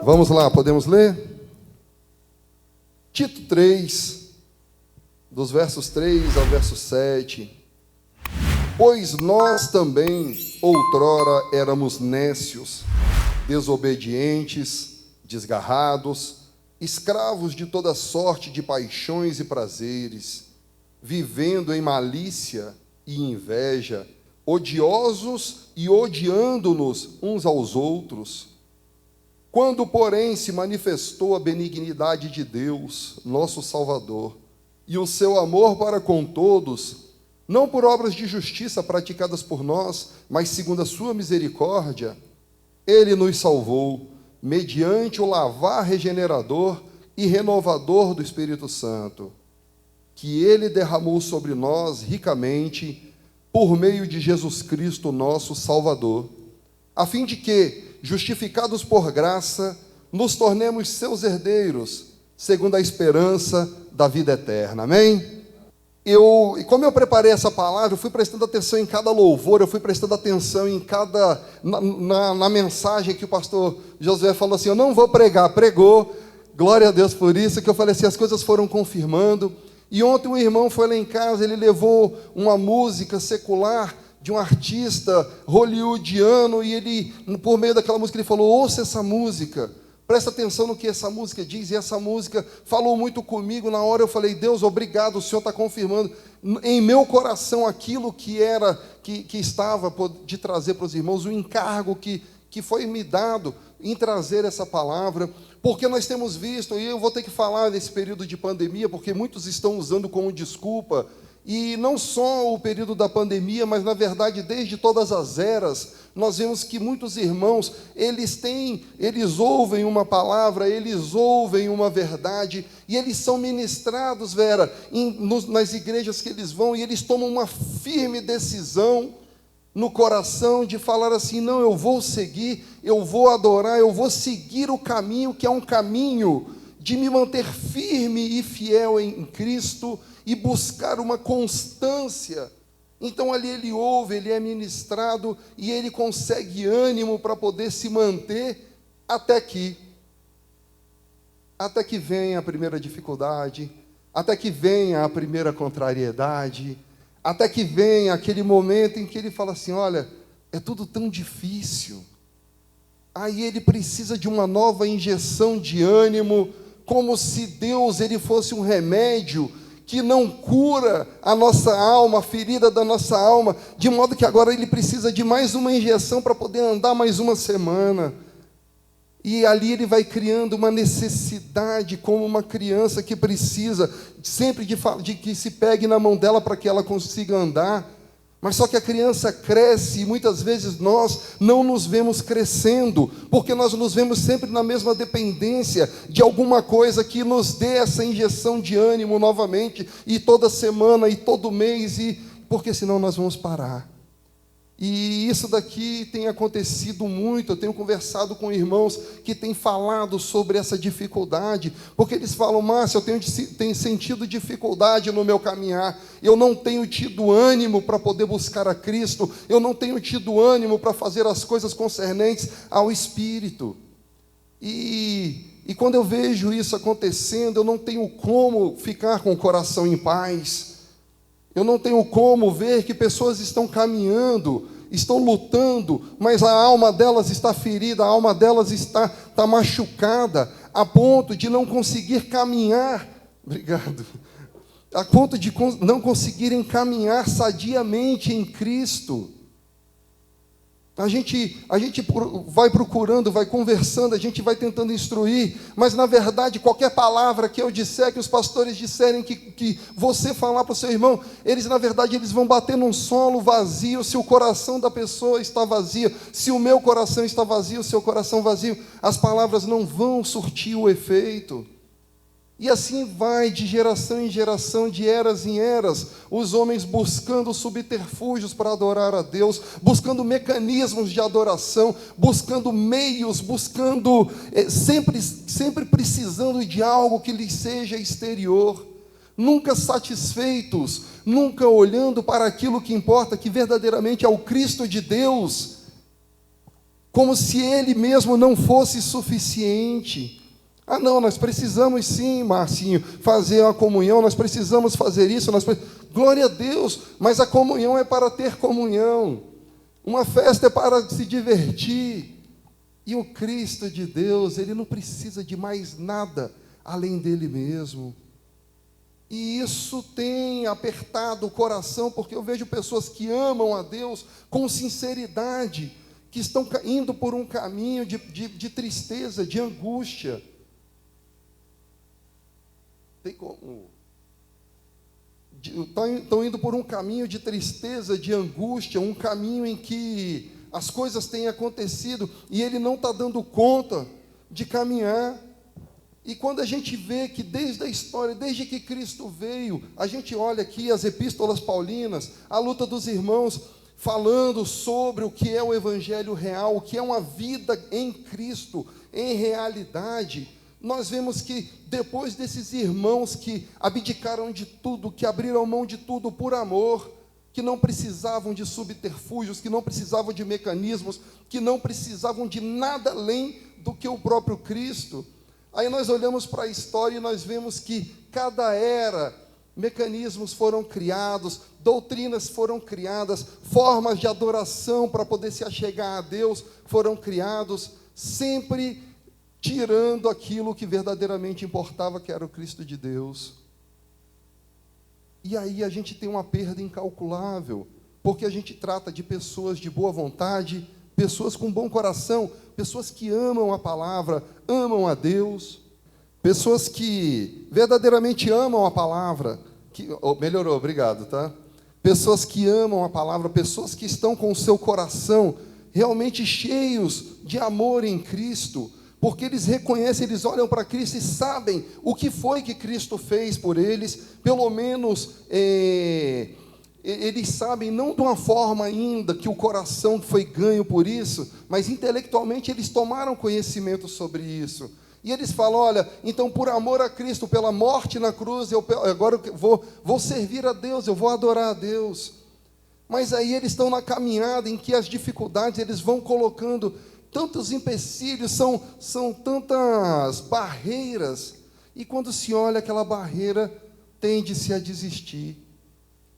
Vamos lá, podemos ler? Tito 3, dos versos 3 ao verso 7. Pois nós também, outrora, éramos nécios, desobedientes, desgarrados, escravos de toda sorte de paixões e prazeres, vivendo em malícia e inveja, odiosos e odiando-nos uns aos outros. Quando, porém, se manifestou a benignidade de Deus, nosso Salvador, e o seu amor para com todos, não por obras de justiça praticadas por nós, mas segundo a sua misericórdia, Ele nos salvou, mediante o lavar regenerador e renovador do Espírito Santo, que Ele derramou sobre nós ricamente, por meio de Jesus Cristo, nosso Salvador, a fim de que, justificados por graça, nos tornemos seus herdeiros, segundo a esperança da vida eterna. Amém? Como eu preparei essa palavra, eu fui prestando atenção em cada louvor, eu fui prestando atenção em cada, na mensagem que o pastor Josué falou assim, eu não vou pregar, pregou, glória a Deus por isso, que eu falei assim, as coisas foram confirmando. E ontem um irmão foi lá em casa, ele levou uma música secular, de um artista hollywoodiano, e ele, por meio daquela música, ele falou, ouça essa música, presta atenção no que essa música diz, e essa música falou muito comigo. Na hora eu falei, Deus, obrigado, o Senhor está confirmando em meu coração aquilo que estava de trazer para os irmãos, o encargo que foi me dado em trazer essa palavra, porque nós temos visto, e eu vou ter que falar nesse período de pandemia, porque muitos estão usando como desculpa, e não só o período da pandemia, mas, na verdade, desde todas as eras, nós vemos que muitos irmãos, eles ouvem uma palavra, eles ouvem uma verdade, e eles são ministrados, Vera, nas igrejas que eles vão, e eles tomam uma firme decisão no coração de falar assim, não, eu vou seguir, eu vou adorar, eu vou seguir o caminho, que é um caminho de me manter firme e fiel em Cristo, e buscar uma constância. Então ali ele ouve, ele é ministrado, e ele consegue ânimo para poder se manter até que venha a primeira dificuldade, até que venha a primeira contrariedade, até que venha aquele momento em que ele fala assim, olha, é tudo tão difícil. Aí ele precisa de uma nova injeção de ânimo, como se Deus ele fosse um remédio que não cura a nossa alma, a ferida da nossa alma, de modo que agora ele precisa de mais uma injeção para poder andar mais uma semana. E ali ele vai criando uma necessidade, como uma criança que precisa sempre de que se pegue na mão dela para que ela consiga andar. Mas só que a criança cresce e muitas vezes nós não nos vemos crescendo, porque nós nos vemos sempre na mesma dependência de alguma coisa que nos dê essa injeção de ânimo novamente, e toda semana, e todo mês, porque senão nós vamos parar. E isso daqui tem acontecido muito, eu tenho conversado com irmãos que têm falado sobre essa dificuldade, porque eles falam, Márcio, eu tenho sentido dificuldade no meu caminhar, eu não tenho tido ânimo para poder buscar a Cristo, eu não tenho tido ânimo para fazer as coisas concernentes ao Espírito. E quando eu vejo isso acontecendo, eu não tenho como ficar com o coração em paz. Eu não tenho como ver que pessoas estão caminhando, estão lutando, mas a alma delas está ferida, a alma delas está machucada, a ponto de não conseguir caminhar, a ponto de não conseguirem caminhar sadiamente em Cristo. A gente vai procurando, vai conversando, a gente vai tentando instruir, mas na verdade qualquer palavra que eu disser, que os pastores disserem, que você falar para o seu irmão, eles na verdade eles vão bater num solo vazio. Se o coração da pessoa está vazio, se o meu coração está vazio, o seu coração vazio, as palavras não vão surtir o efeito. E assim vai de geração em geração, de eras em eras, os homens buscando subterfúgios para adorar a Deus, buscando mecanismos de adoração, buscando meios, sempre precisando de algo que lhes seja exterior. nunca satisfeitos, nunca olhando para aquilo que importa, que verdadeiramente é o Cristo de Deus, como se Ele mesmo não fosse suficiente. Ah, não, nós precisamos sim, Marcinho, fazer uma comunhão, nós precisamos fazer isso, glória a Deus, mas a comunhão é para ter comunhão, uma festa é para se divertir, e o Cristo de Deus, Ele não precisa de mais nada além dEle mesmo. E isso tem apertado o coração, porque eu vejo pessoas que amam a Deus com sinceridade, que estão indo por um caminho de tristeza, de angústia. Tem como? Estão indo por um caminho de tristeza, de angústia, um caminho em que as coisas têm acontecido e ele não está dando conta de caminhar. E quando a gente vê que desde a história, desde que Cristo veio, a gente olha aqui as epístolas paulinas, a luta dos irmãos, falando sobre o que é o evangelho real, o que é uma vida em Cristo, em realidade, nós vemos que depois desses irmãos que abdicaram de tudo, que abriram mão de tudo por amor, que não precisavam de subterfúgios, que não precisavam de mecanismos, que não precisavam de nada além do que o próprio Cristo. Aí nós olhamos para a história e nós vemos que cada era, mecanismos foram criados, doutrinas foram criadas, formas de adoração para poder se achegar a Deus foram criados, sempre tirando aquilo que verdadeiramente importava, que era o Cristo de Deus. E aí a gente tem uma perda incalculável, porque a gente trata de pessoas de boa vontade, pessoas com bom coração, pessoas que amam a palavra, amam a Deus, pessoas que verdadeiramente amam a palavra, melhorou, obrigado, tá? Pessoas que amam a palavra, pessoas que estão com o seu coração realmente cheios de amor em Cristo, porque eles reconhecem, eles olham para Cristo e sabem o que foi que Cristo fez por eles, pelo menos eles sabem, não de uma forma ainda que o coração foi ganho por isso, mas intelectualmente eles tomaram conhecimento sobre isso. E eles falam, olha, então por amor a Cristo, pela morte na cruz, agora eu vou servir a Deus, eu vou adorar a Deus. Mas aí eles estão na caminhada em que as dificuldades, eles vão colocando tantos empecilhos, são tantas barreiras, e quando se olha aquela barreira, tende-se a desistir,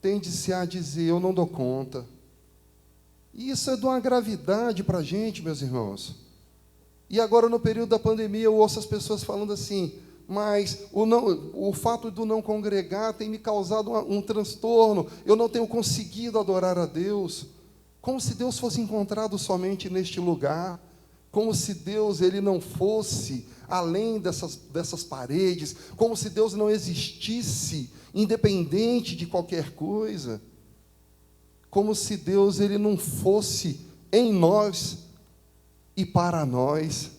tende-se a dizer, eu não dou conta. E isso é de uma gravidade para a gente, meus irmãos. E agora, no período da pandemia, eu ouço as pessoas falando assim, mas o fato do não congregar tem me causado um transtorno, eu não tenho conseguido adorar a Deus, como se Deus fosse encontrado somente neste lugar, como se Deus ele não fosse além dessas paredes, como se Deus não existisse, independente de qualquer coisa, como se Deus ele não fosse em nós e para nós.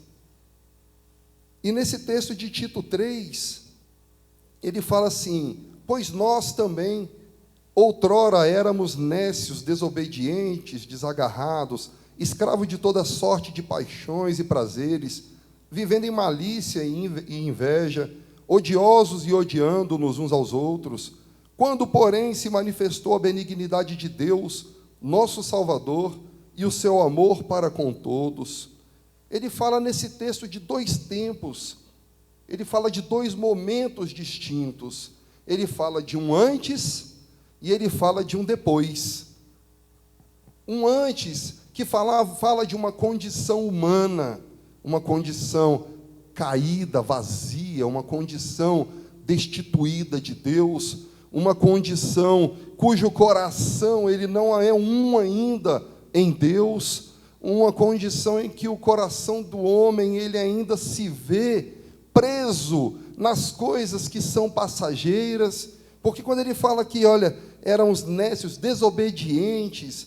E nesse texto de Tito 3, ele fala assim, pois nós também, outrora éramos nécios, desobedientes, desagarrados, escravos de toda sorte de paixões e prazeres, vivendo em malícia e inveja, odiosos e odiando-nos uns aos outros, quando, porém, se manifestou a benignidade de Deus, nosso Salvador, e o seu amor para com todos. Ele fala nesse texto de dois tempos, ele fala de dois momentos distintos, ele fala de um antes e ele fala de um depois. Um antes que fala de uma condição humana, uma condição caída, vazia, uma condição destituída de Deus, uma condição cujo coração ele não é um ainda em Deus, uma condição em que o coração do homem ele ainda se vê preso nas coisas que são passageiras, porque quando ele fala que, olha, eram os nécios, desobedientes,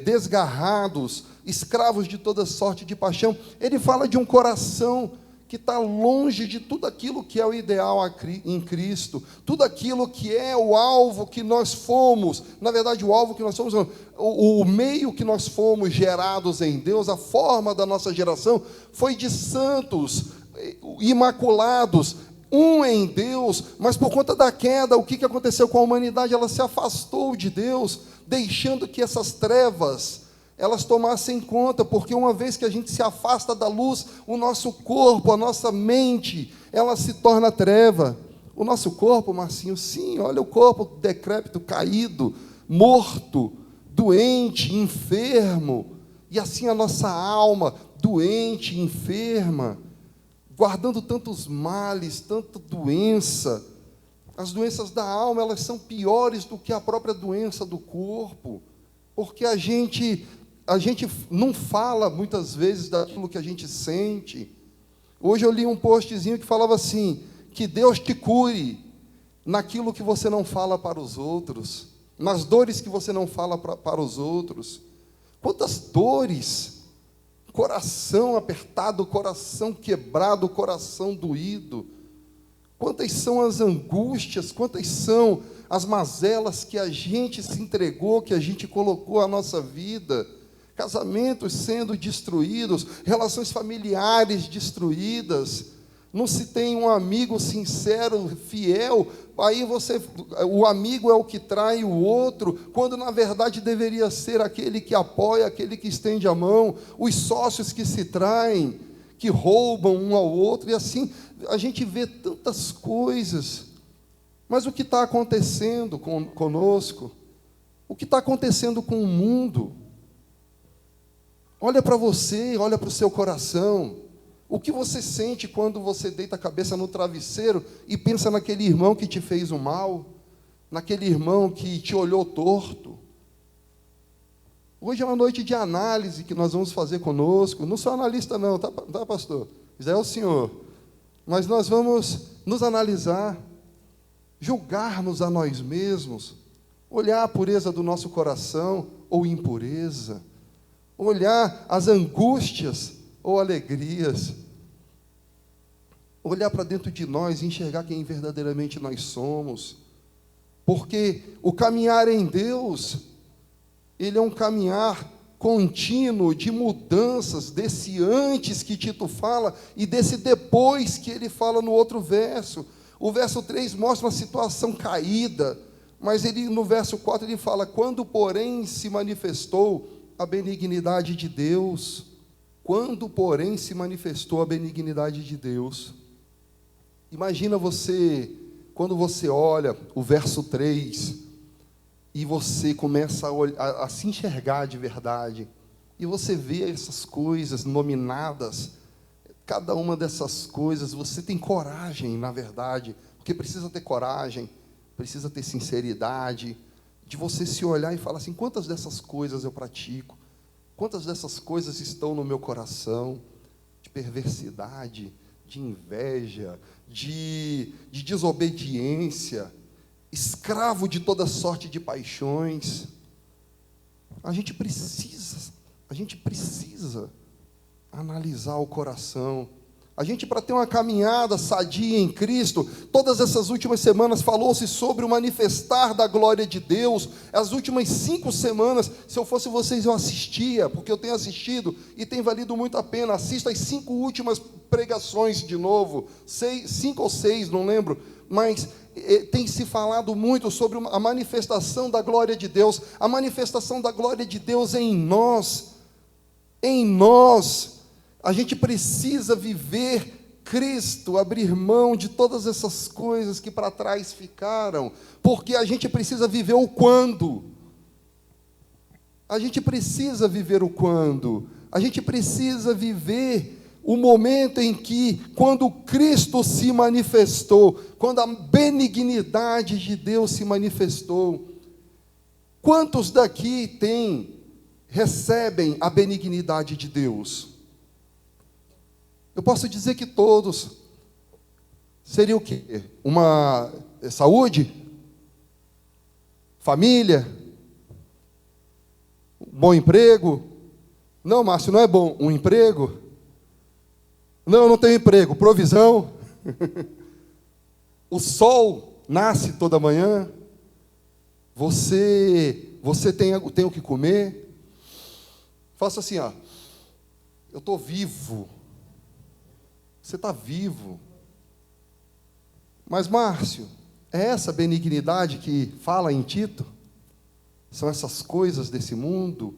desgarrados, escravos de toda sorte de paixão, ele fala de um coração que está longe de tudo aquilo que é o ideal em Cristo, tudo aquilo que é o alvo que nós fomos, na verdade o alvo que nós somos, o meio que nós fomos gerados em Deus, a forma da nossa geração foi de santos, imaculados, um em Deus, mas por conta da queda, o que aconteceu com a humanidade? Ela se afastou de Deus, deixando que essas trevas elas tomassem conta, porque uma vez que a gente se afasta da luz, o nosso corpo, a nossa mente, ela se torna treva. O nosso corpo, Marcinho, sim, olha o corpo decrépito, caído, morto, doente, enfermo, e assim a nossa alma, doente, enferma, guardando tantos males, tanta doença. As doenças da alma, elas são piores do que a própria doença do corpo, porque a gente não fala muitas vezes daquilo que a gente sente. Hoje eu li um postzinho que falava assim, que Deus te cure naquilo que você não fala para os outros, nas dores que você não fala para os outros. Quantas dores, coração apertado, coração quebrado, coração doído. Quantas são as angústias, quantas são as mazelas que a gente se entregou, que a gente colocou à nossa vida. Casamentos sendo destruídos, relações familiares destruídas. Não se tem um amigo sincero, fiel, aí o amigo é o que trai o outro, quando na verdade deveria ser aquele que apoia, aquele que estende a mão, os sócios que se traem, que roubam um ao outro, e assim a gente vê tantas coisas. Mas o que está acontecendo conosco? O que está acontecendo com o mundo? Olha para você, olha para o seu coração. O que você sente quando você deita a cabeça no travesseiro e pensa naquele irmão que te fez o mal, naquele irmão que te olhou torto? Hoje é uma noite de análise que nós vamos fazer conosco. Não sou analista não, tá pastor? Isso é o senhor. Mas nós vamos nos analisar, julgar-nos a nós mesmos, olhar a pureza do nosso coração ou impureza, olhar as angústias ou alegrias, olhar para dentro de nós e enxergar quem verdadeiramente nós somos, porque o caminhar em Deus, ele é um caminhar contínuo de mudanças, desse antes que Tito fala e desse depois que ele fala no outro verso. O verso 3 mostra uma situação caída, mas ele, no verso 4 ele fala, quando porém se manifestou a benignidade de Deus, quando porém se manifestou a benignidade de Deus. Imagina você, quando você olha o verso 3, e você começa a se enxergar de verdade, e você vê essas coisas nominadas, cada uma dessas coisas, você tem coragem, na verdade, porque precisa ter coragem, precisa ter sinceridade, de você se olhar e falar assim, quantas dessas coisas eu pratico? Quantas dessas coisas estão no meu coração? De perversidade, de inveja, de desobediência, escravo de toda sorte de paixões. A gente precisa analisar o coração. A gente, para ter uma caminhada sadia em Cristo, todas essas últimas semanas falou-se sobre o manifestar da glória de Deus. As últimas 5 semanas, se eu fosse vocês, eu assistia, porque eu tenho assistido e tem valido muito a pena. Assista as 5 últimas pregações de novo, 5 ou 6, não lembro, mas tem se falado muito sobre a manifestação da glória de Deus, a manifestação da glória de Deus em nós. Em nós. A gente precisa viver Cristo, abrir mão de todas essas coisas que para trás ficaram, porque a gente precisa viver o quando. A gente precisa viver o quando. A gente precisa viver o momento em que, quando Cristo se manifestou, quando a benignidade de Deus se manifestou. Quantos daqui recebem a benignidade de Deus? Eu posso dizer que todos. Seria o quê? Uma saúde? Família? Um bom emprego? Não, Márcio, não é bom. Um emprego? Não, não tenho emprego. Provisão? O sol nasce toda manhã? Você tem o que comer? Faça assim, ó. Eu estou vivo. Você está vivo. Mas, Márcio, é essa benignidade que fala em Tito? São essas coisas desse mundo?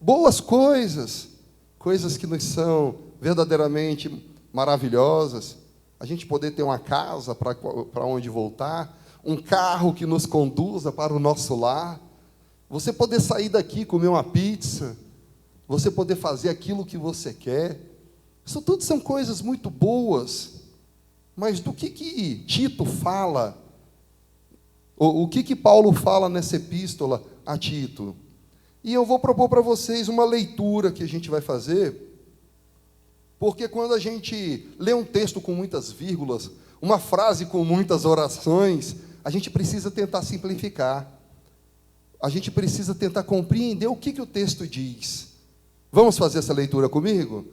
Boas coisas, coisas que nos são verdadeiramente maravilhosas. A gente poder ter uma casa para onde voltar, um carro que nos conduza para o nosso lar, você poder sair daqui, comer uma pizza, você poder fazer aquilo que você quer. Isso tudo são coisas muito boas. Mas do que Tito fala? O que Paulo fala nessa epístola a Tito? E eu vou propor para vocês uma leitura que a gente vai fazer, porque quando a gente lê um texto com muitas vírgulas, uma frase com muitas orações, a gente precisa tentar simplificar. A gente precisa tentar compreender o que o texto diz. Vamos fazer essa leitura comigo?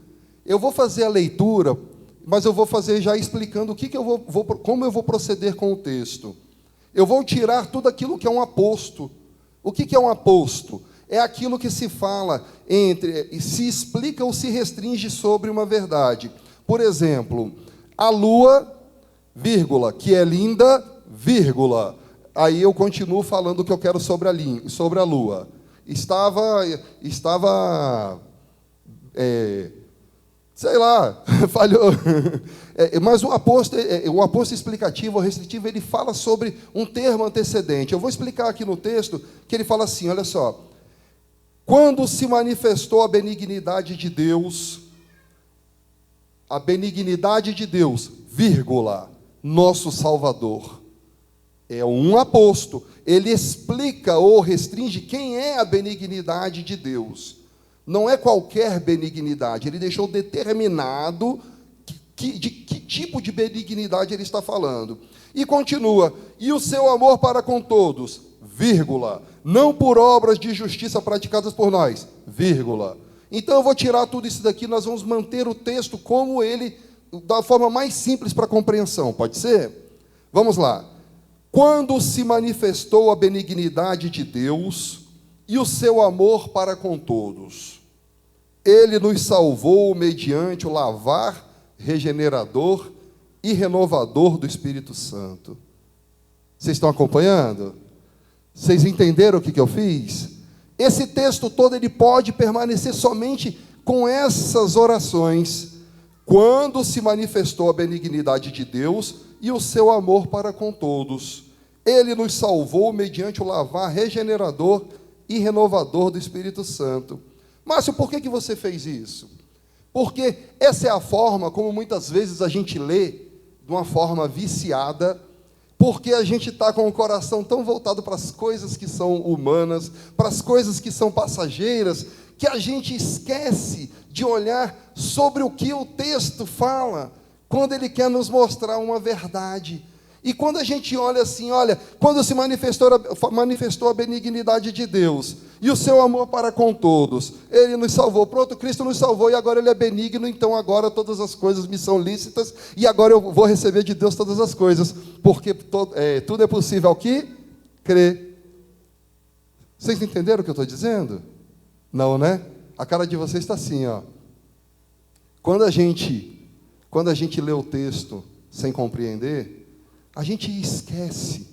Eu vou fazer a leitura, mas eu vou fazer já explicando o que como eu vou proceder com o texto. Eu vou tirar tudo aquilo que é um aposto. O que é um aposto? É aquilo que se fala se explica ou se restringe sobre uma verdade. Por exemplo, a lua, vírgula, que é linda, vírgula. Aí eu continuo falando o que eu quero sobre a lua. Sei lá, falhou. Mas o aposto explicativo ou restritivo, ele fala sobre um termo antecedente. Eu vou explicar aqui no texto que ele fala assim, olha só. Quando se manifestou a benignidade de Deus, vírgula, nosso Salvador. É um aposto. Ele explica ou restringe quem é a benignidade de Deus. Não é qualquer benignidade. Ele deixou determinado de que tipo de benignidade ele está falando. E continua. E o seu amor para com todos, vírgula, não por obras de justiça praticadas por nós, vírgula. Então eu vou tirar tudo isso daqui, nós vamos manter o texto como ele, da forma mais simples para compreensão, pode ser? Vamos lá. Quando se manifestou a benignidade de Deus e o seu amor para com todos, ele nos salvou mediante o lavar regenerador e renovador do Espírito Santo. Vocês estão acompanhando? Vocês entenderam o que eu fiz? Esse texto todo ele pode permanecer somente com essas orações. Quando se manifestou a benignidade de Deus e o seu amor para com todos, ele nos salvou mediante o lavar regenerador e renovador do Espírito Santo. Márcio, por que você fez isso? Porque essa é a forma como muitas vezes a gente lê, de uma forma viciada, porque a gente está com o coração tão voltado para as coisas que são humanas, para as coisas que são passageiras, que a gente esquece de olhar sobre o que o texto fala, quando ele quer nos mostrar uma verdade. E quando a gente olha assim, olha, quando se manifestou a benignidade de Deus e o seu amor para com todos, ele nos salvou, pronto, Cristo nos salvou e agora ele é benigno, então agora todas as coisas me são lícitas e agora eu vou receber de Deus todas as coisas, porque tudo é possível ao que crê. Vocês entenderam o que eu estou dizendo? Não, né? A cara de vocês está assim, ó. Quando a gente lê o texto sem compreender, a gente esquece,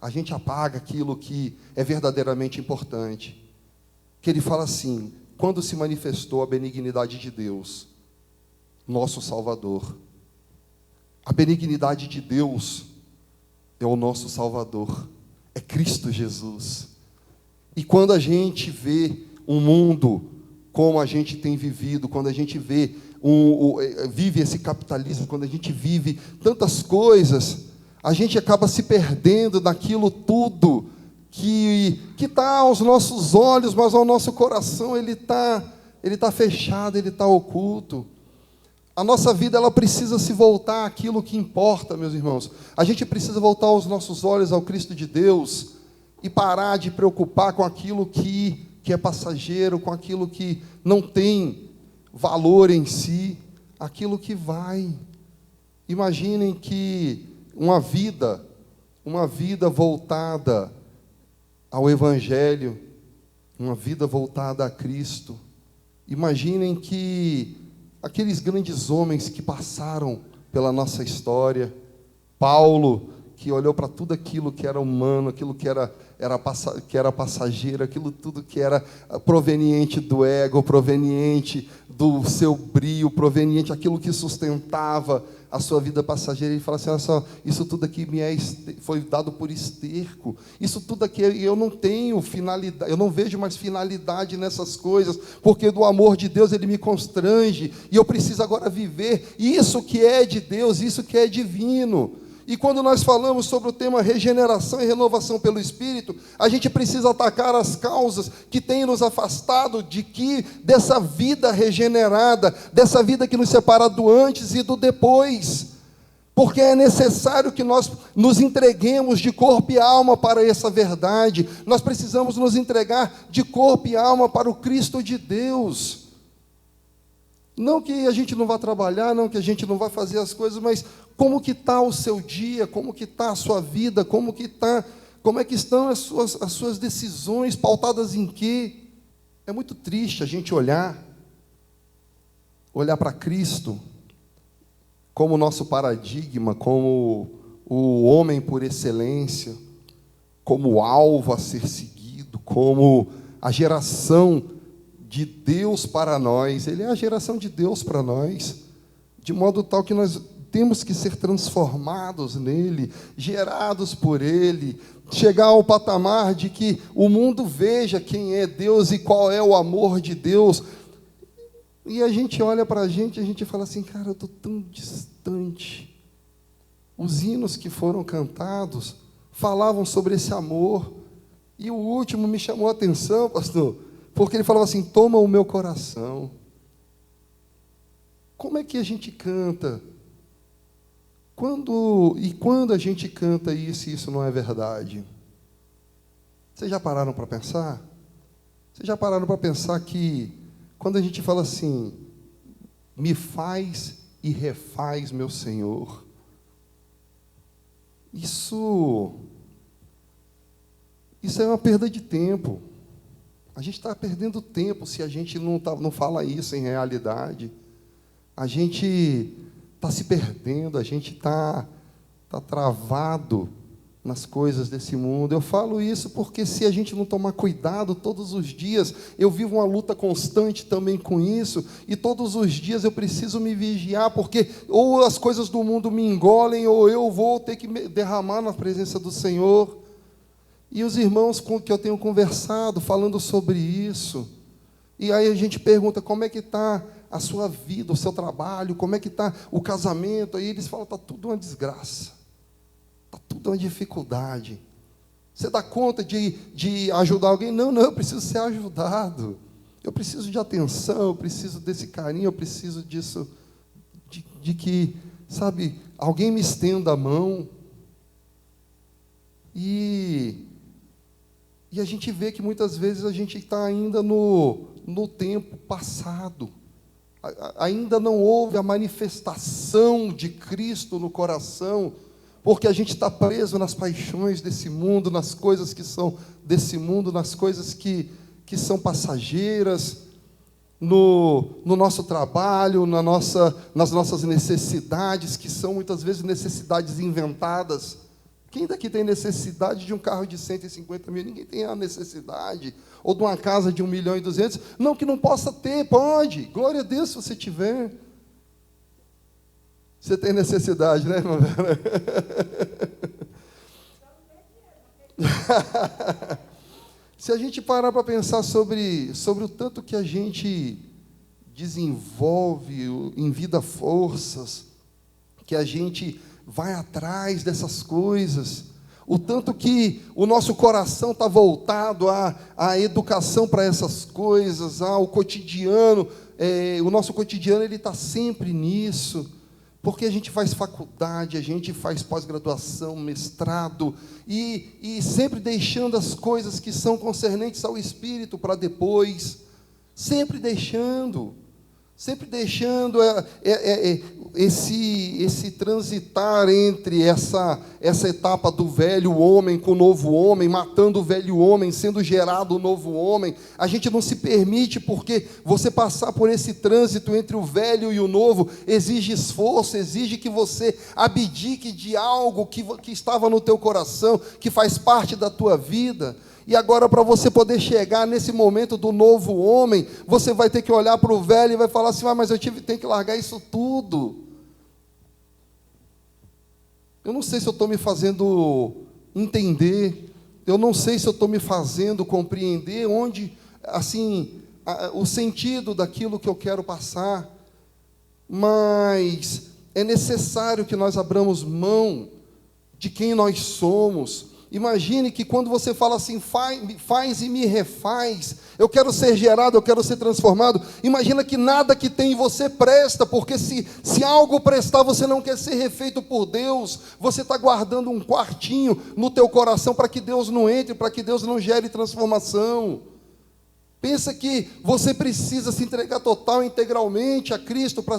a gente apaga aquilo que é verdadeiramente importante. Que ele fala assim, quando se manifestou a benignidade de Deus, nosso Salvador. A benignidade de Deus é o nosso Salvador, é Cristo Jesus. E quando a gente vê um mundo como a gente tem vivido, quando a gente vive esse capitalismo, quando a gente vive tantas coisas, a gente acaba se perdendo naquilo tudo que está aos nossos olhos, mas ao nosso coração ele tá fechado, ele está oculto. A nossa vida ela precisa se voltar àquilo que importa, meus irmãos. A gente precisa voltar os nossos olhos ao Cristo de Deus e parar de preocupar com aquilo que é passageiro, com aquilo que não tem valor em si, aquilo que vai. Imaginem que uma vida voltada ao Evangelho, uma vida voltada a Cristo. Imaginem que aqueles grandes homens que passaram pela nossa história, Paulo, que olhou para tudo aquilo que era humano, aquilo que era passageiro, aquilo tudo que era proveniente do ego, proveniente do seu brio, proveniente daquilo que sustentava a sua vida passageira. Ele fala assim: olha só, isso tudo aqui foi dado por esterco, isso tudo aqui eu não tenho finalidade, eu não vejo mais finalidade nessas coisas, porque do amor de Deus ele me constrange, e eu preciso agora viver isso que é de Deus, isso que é divino. E quando nós falamos sobre o tema regeneração e renovação pelo Espírito, a gente precisa atacar as causas que têm nos afastado dessa vida regenerada, dessa vida que nos separa do antes e do depois. Porque é necessário que nós nos entreguemos de corpo e alma para essa verdade. Nós precisamos nos entregar de corpo e alma para o Cristo de Deus. Não que a gente não vá trabalhar, não que a gente não vá fazer as coisas, mas como que está o seu dia, como que está a sua vida, como é que estão as suas decisões, pautadas em quê? É muito triste a gente olhar para Cristo como nosso paradigma, como o homem por excelência, como o alvo a ser seguido, como a geração de Deus para nós. Ele é a geração de Deus para nós, de modo tal que nós temos que ser transformados nele, gerados por ele, chegar ao patamar de que o mundo veja quem é Deus e qual é o amor de Deus. E a gente olha para a gente fala assim: cara, eu estou tão distante. Os hinos que foram cantados falavam sobre esse amor, e o último me chamou a atenção, pastor, porque ele falava assim: toma o meu coração. Como é que a gente canta? Quando a gente canta isso, e isso não é verdade? Vocês já pararam para pensar? Vocês já pararam para pensar que quando a gente fala assim: me faz e refaz, meu Senhor, isso é uma perda de tempo. A gente está perdendo tempo se a gente não fala isso em realidade. A gente está se perdendo, a gente está travado nas coisas desse mundo. Eu falo isso porque se a gente não tomar cuidado todos os dias, eu vivo uma luta constante também com isso, e todos os dias eu preciso me vigiar, porque ou as coisas do mundo me engolem, ou eu vou ter que me derramar na presença do Senhor. E os irmãos com que eu tenho conversado, falando sobre isso, e aí a gente pergunta: como é que está a sua vida, o seu trabalho, como é que está o casamento? Aí eles falam: está tudo uma desgraça, está tudo uma dificuldade. Você dá conta de ajudar alguém? Não, eu preciso ser ajudado, eu preciso de atenção, eu preciso desse carinho, eu preciso disso, de que, sabe, alguém me estenda a mão. E a gente vê que muitas vezes a gente está ainda no tempo passado. Ainda não houve a manifestação de Cristo no coração, porque a gente está preso nas paixões desse mundo, nas coisas que são desse mundo, nas coisas que são passageiras, no nosso trabalho, nas nossas necessidades, que são muitas vezes necessidades inventadas. Quem daqui tem necessidade de um carro de 150 mil? Ninguém tem a necessidade. Ou de uma casa de 1.200.000. Não que não possa ter, pode. Glória a Deus se você tiver. Você tem necessidade, né, irmã Vera? Se a gente parar para pensar sobre o tanto que a gente desenvolve em vida forças, que a gente vai atrás dessas coisas, o tanto que o nosso coração está voltado à educação para essas coisas, ao cotidiano, o nosso cotidiano ele está sempre nisso, porque a gente faz faculdade, a gente faz pós-graduação, mestrado, e sempre deixando as coisas que são concernentes ao Espírito para depois, sempre deixando esse transitar entre essa etapa do velho homem com o novo homem, matando o velho homem, sendo gerado o novo homem, a gente não se permite, porque você passar por esse trânsito entre o velho e o novo exige esforço, exige que você abdique de algo que estava no teu coração, que faz parte da tua vida. E agora, para você poder chegar nesse momento do novo homem, você vai ter que olhar para o velho e vai falar assim: mas eu tenho que largar isso tudo. Eu não sei se eu estou me fazendo entender, eu não sei se eu estou me fazendo compreender onde, assim, o sentido daquilo que eu quero passar, mas é necessário que nós abramos mão de quem nós somos. Imagine que quando você fala assim, faz e me refaz, eu quero ser gerado, eu quero ser transformado, imagina que nada que tem em você presta, porque se algo prestar, você não quer ser refeito por Deus, você está guardando um quartinho no teu coração para que Deus não entre, para que Deus não gere transformação. Pensa que você precisa se entregar total e integralmente a Cristo para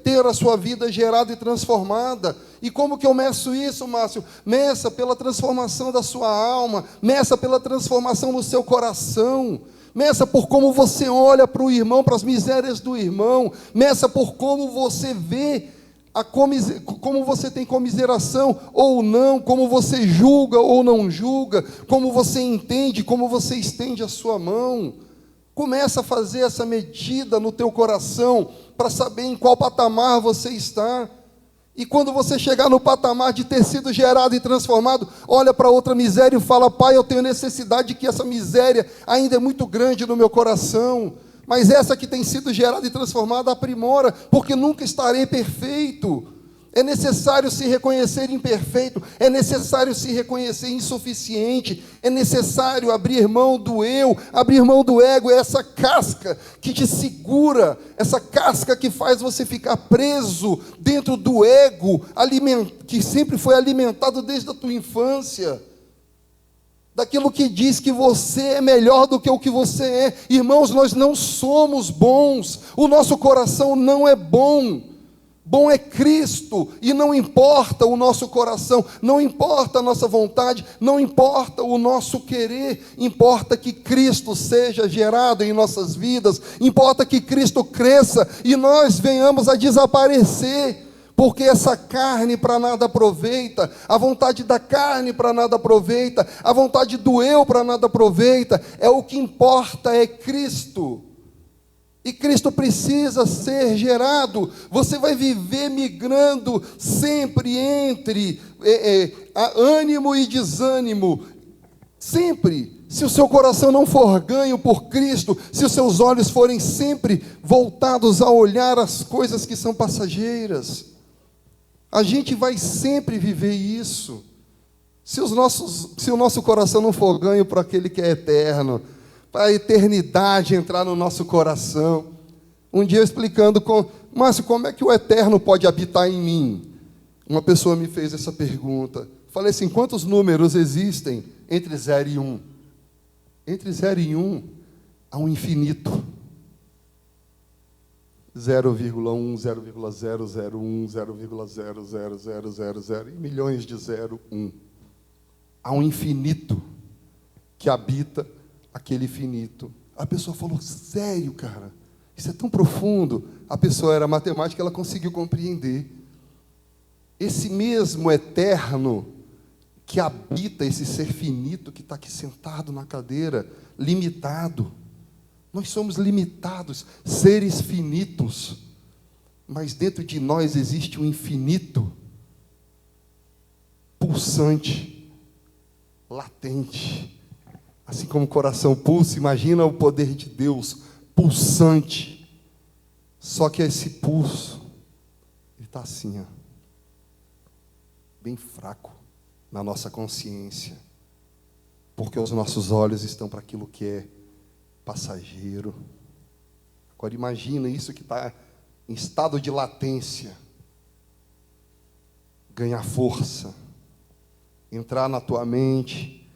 ter a sua vida gerada e transformada. E como que eu meço isso, Márcio? Meça pela transformação da sua alma, meça pela transformação do seu coração, meça por como você olha para o irmão, para as misérias do irmão, meça por como você vê, como você tem comiseração ou não, como você julga ou não julga, como você entende, como você estende a sua mão. Começa a fazer essa medida no teu coração, para saber em qual patamar você está. E quando você chegar no patamar de ter sido gerado e transformado, olha para outra miséria e fala: Pai, eu tenho necessidade de que essa miséria ainda é muito grande no meu coração, mas essa que tem sido gerada e transformada, aprimora, porque nunca estarei perfeito. É necessário se reconhecer imperfeito, é necessário se reconhecer insuficiente, é necessário abrir mão do eu, abrir mão do ego, é essa casca que te segura, essa casca que faz você ficar preso dentro do ego, que sempre foi alimentado desde a tua infância, daquilo que diz que você é melhor do que o que você é. Irmãos, nós não somos bons, o nosso coração não é bom. Bom é Cristo, e não importa o nosso coração, não importa a nossa vontade, não importa o nosso querer, importa que Cristo seja gerado em nossas vidas, importa que Cristo cresça e nós venhamos a desaparecer, porque essa carne para nada aproveita, a vontade da carne para nada aproveita, a vontade do eu para nada aproveita, o que importa é Cristo. E Cristo precisa ser gerado. Você vai viver migrando sempre entre ânimo e desânimo. Sempre. Se o seu coração não for ganho por Cristo, se os seus olhos forem sempre voltados a olhar as coisas que são passageiras, a gente vai sempre viver isso. Se o nosso coração não for ganho por aquele que é eterno, para a eternidade entrar no nosso coração. Um dia eu explicando Márcio, como é que o eterno pode habitar em mim? Uma pessoa me fez essa pergunta. Falei assim: quantos números existem entre 0 e 1? Entre 0 e 1 há um infinito. 0,1, 0,001, 0,00000 e milhões de 0, 1. Há um infinito que habita aquele infinito. A pessoa falou: sério, cara? Isso é tão profundo. A pessoa era matemática, ela conseguiu compreender. Esse mesmo eterno que habita esse ser finito que está aqui sentado na cadeira, limitado. Nós somos limitados, seres finitos, mas dentro de nós existe um infinito, pulsante, latente. Assim como o coração pulsa, imagina o poder de Deus, pulsante. Só que esse pulso, ele está assim, ó, bem fraco na nossa consciência, porque os nossos olhos estão para aquilo que é passageiro. Agora imagina isso que está em estado de latência, ganhar força, entrar na tua mente,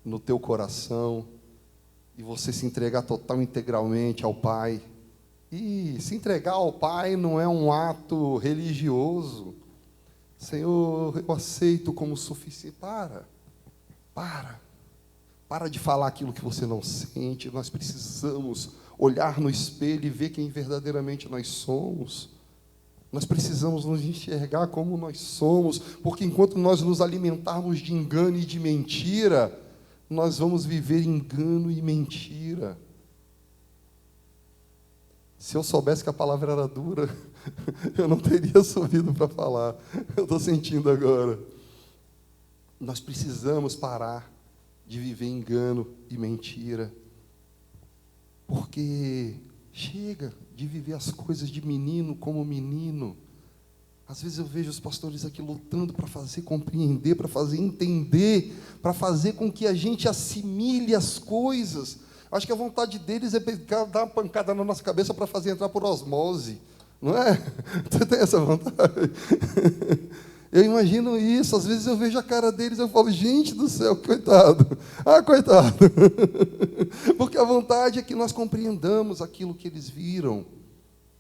no teu coração, e você se entregar total e integralmente ao Pai, E se entregar ao Pai não é um ato religioso. Senhor, eu aceito como suficiente. Para de falar aquilo que você não sente. Nós precisamos olhar no espelho e ver quem verdadeiramente nós somos. Nós precisamos nos enxergar como nós somos, porque enquanto nós nos alimentarmos de engano e de mentira, nós vamos viver engano e mentira. Se eu soubesse que a palavra era dura, eu não teria subido para falar. Eu estou sentindo agora. Nós precisamos parar de viver engano e mentira. Porque chega de viver as coisas de menino como menino. Às vezes eu vejo os pastores aqui lutando para fazer compreender, para fazer entender, para fazer com que a gente assimile as coisas. Acho que a vontade deles é dar uma pancada na nossa cabeça para fazer entrar por osmose. Não é? Você tem essa vontade? Eu imagino isso. Às vezes eu vejo a cara deles e eu falo, gente do céu, coitado. Ah, coitado. Porque a vontade é que nós compreendamos aquilo que eles viram,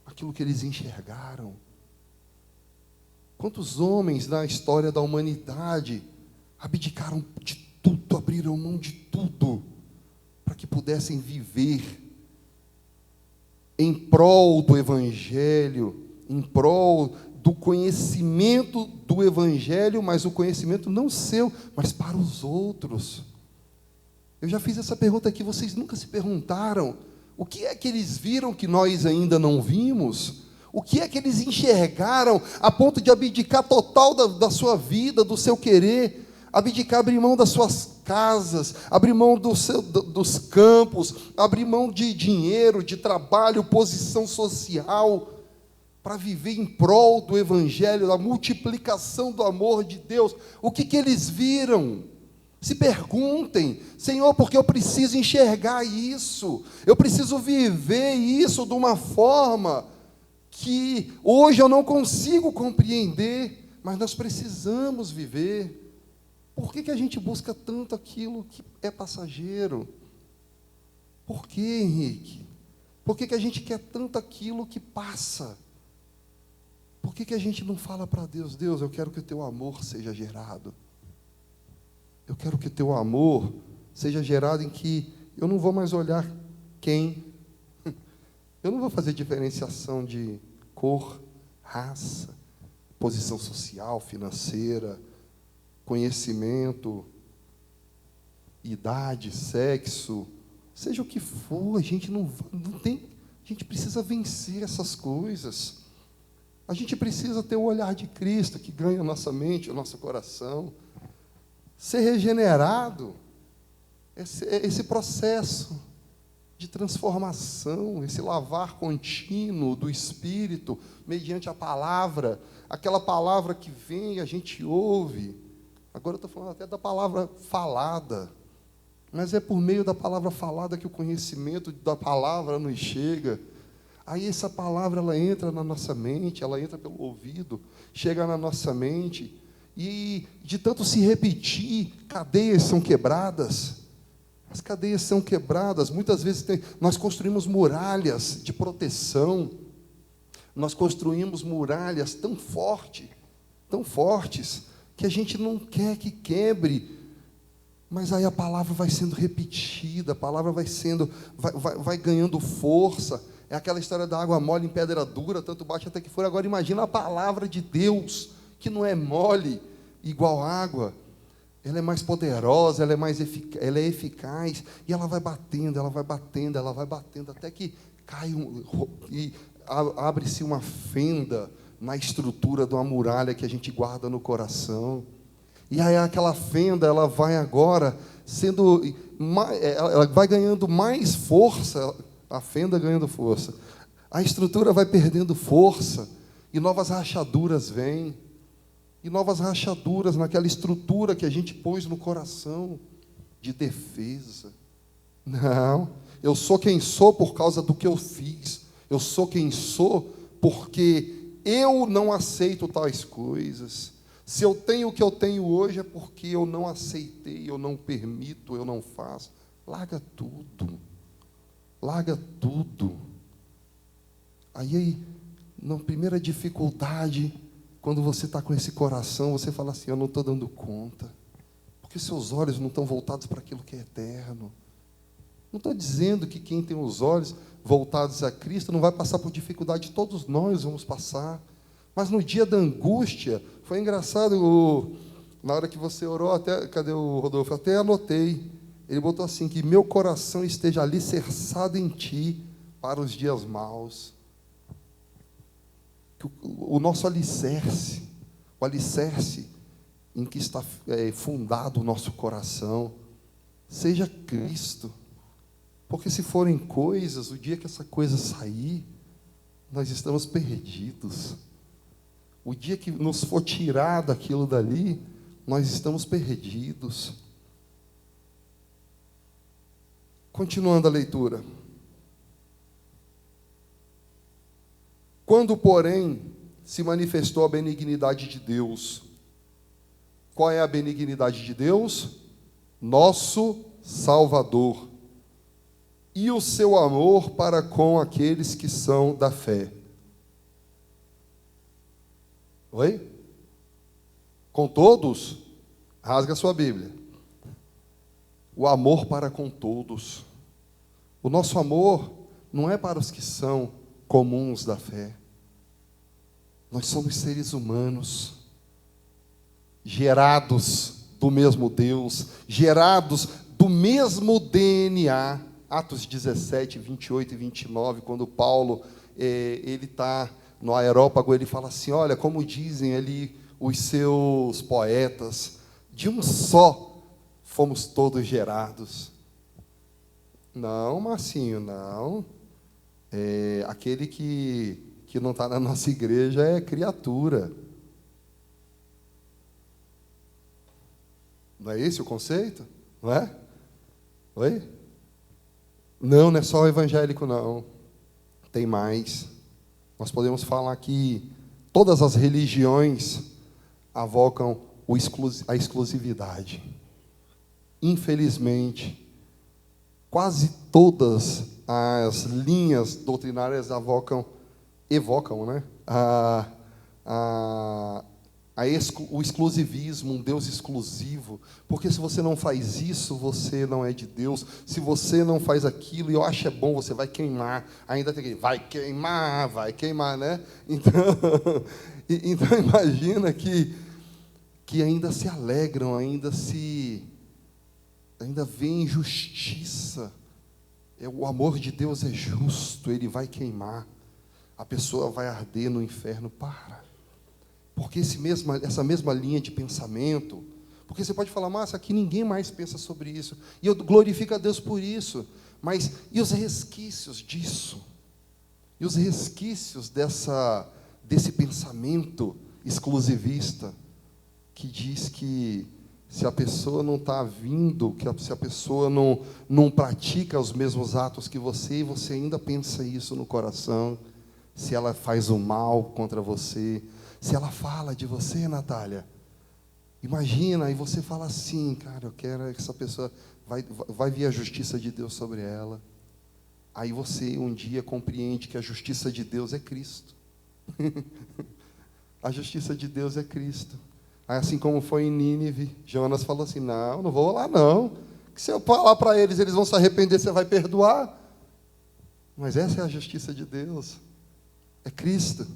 aquilo que eles enxergaram. Quantos homens na história da humanidade abdicaram de tudo, abriram mão de tudo, para que pudessem viver em prol do Evangelho, em prol do conhecimento do Evangelho, mas o conhecimento não seu, mas para os outros. Eu já fiz essa pergunta aqui, vocês nunca se perguntaram o que é que eles viram que nós ainda não vimos? O que é que eles enxergaram a ponto de abdicar total da sua vida, do seu querer, abdicar, abrir mão das suas casas, abrir mão dos campos, abrir mão de dinheiro, de trabalho, posição social, para viver em prol do Evangelho, da multiplicação do amor de Deus? O que eles viram? Se perguntem, Senhor, porque eu preciso enxergar isso, eu preciso viver isso de uma forma que hoje eu não consigo compreender, mas nós precisamos viver. Por que a gente busca tanto aquilo que é passageiro? Por que, Henrique? Por que a gente quer tanto aquilo que passa? Por que a gente não fala para Deus, Deus, eu quero que o teu amor seja gerado. Eu quero que o teu amor seja gerado em que eu não vou mais olhar quem. Eu não vou fazer diferenciação de cor, raça, posição social, financeira, conhecimento, idade, sexo, seja o que for, a gente não tem, a gente precisa vencer essas coisas. A gente precisa ter o olhar de Cristo que ganha a nossa mente, o nosso coração. Ser regenerado, esse processo de transformação, esse lavar contínuo do Espírito, mediante a palavra, aquela palavra que vem e a gente ouve. Agora eu estou falando até da palavra falada, mas é por meio da palavra falada que o conhecimento da palavra nos chega. Aí essa palavra, ela entra na nossa mente, ela entra pelo ouvido, chega na nossa mente, e de tanto se repetir, cadeias são quebradas. As cadeias são quebradas. Muitas vezes nós construímos muralhas de proteção, nós construímos muralhas tão fortes, que a gente não quer que quebre, mas aí a palavra vai sendo repetida, a palavra vai ganhando força. É aquela história da água mole em pedra dura, tanto bate até que for. Agora imagina a palavra de Deus, que não é mole igual água. Ela é mais poderosa, ela é eficaz, e ela vai batendo, até que cai e abre-se uma fenda na estrutura de uma muralha que a gente guarda no coração. E aí aquela fenda, ela vai agora ela vai ganhando mais força, a fenda ganhando força, a estrutura vai perdendo força, e novas rachaduras vêm. E novas rachaduras naquela estrutura que a gente pôs no coração de defesa. Não, eu sou quem sou por causa do que eu fiz. Eu sou quem sou porque eu não aceito tais coisas. Se eu tenho o que eu tenho hoje é porque eu não aceitei, eu não permito, eu não faço. Larga tudo. Larga tudo. Aí, na primeira dificuldade, quando você está com esse coração, você fala assim: eu não estou dando conta, porque seus olhos não estão voltados para aquilo que é eterno. Não estou dizendo que quem tem os olhos voltados a Cristo não vai passar por dificuldade, todos nós vamos passar. Mas no dia da angústia, foi engraçado, na hora que você orou, até, cadê o Rodolfo? Eu até anotei, ele botou assim, que meu coração esteja alicerçado em Ti para os dias maus. Que o nosso alicerce, o alicerce em que está fundado o nosso coração, seja Cristo. Porque se forem coisas, o dia que essa coisa sair, nós estamos perdidos. O dia que nos for tirado aquilo dali, nós estamos perdidos. Continuando a leitura. Quando, porém, se manifestou a benignidade de Deus. Qual é a benignidade de Deus? Nosso Salvador. E o seu amor para com aqueles que são da fé. Oi? Com todos? Rasga a sua Bíblia. O amor para com todos. O nosso amor não é para os que são comuns da fé. Nós somos seres humanos, gerados do mesmo Deus, gerados do mesmo DNA. Atos 17, 28 e 29, quando Paulo ele está no Areópago, ele fala assim: olha, como dizem ali os seus poetas, de um só fomos todos gerados. Não, Marcinho, não. Aquele que não está na nossa igreja é criatura. Não é esse o conceito? Não é? Oi? Não, não é só o evangélico, não. Tem mais. Nós podemos falar que todas as religiões avocam a exclusividade. Infelizmente, quase todas as linhas doutrinárias evocam, né? O exclusivismo, um Deus exclusivo, porque se você não faz isso, você não é de Deus. Se você não faz aquilo, e eu acho bom, você vai queimar. Ainda tem que vai queimar, né? Então imagina que ainda se alegram, ainda veem justiça. O amor de Deus é justo, Ele vai queimar. A pessoa vai arder no inferno. Porque essa mesma linha de pensamento, porque você pode falar: mas aqui ninguém mais pensa sobre isso, e eu glorifico a Deus por isso, mas e os resquícios disso? E os resquícios desse pensamento exclusivista, que diz que se a pessoa não está vindo, se a pessoa não pratica os mesmos atos que você, e você ainda pensa isso no coração, se ela faz o mal contra você, se ela fala de você, Natália, imagina, e você fala assim: cara, eu quero que essa pessoa vai vir a justiça de Deus sobre ela. Aí você um dia compreende que a justiça de Deus é Cristo. A justiça de Deus é Cristo. Aí, assim como foi em Nínive, Jonas falou assim: não vou lá não, que se eu falar para eles, eles vão se arrepender, você vai perdoar. Mas essa é a justiça de Deus, é Cristo.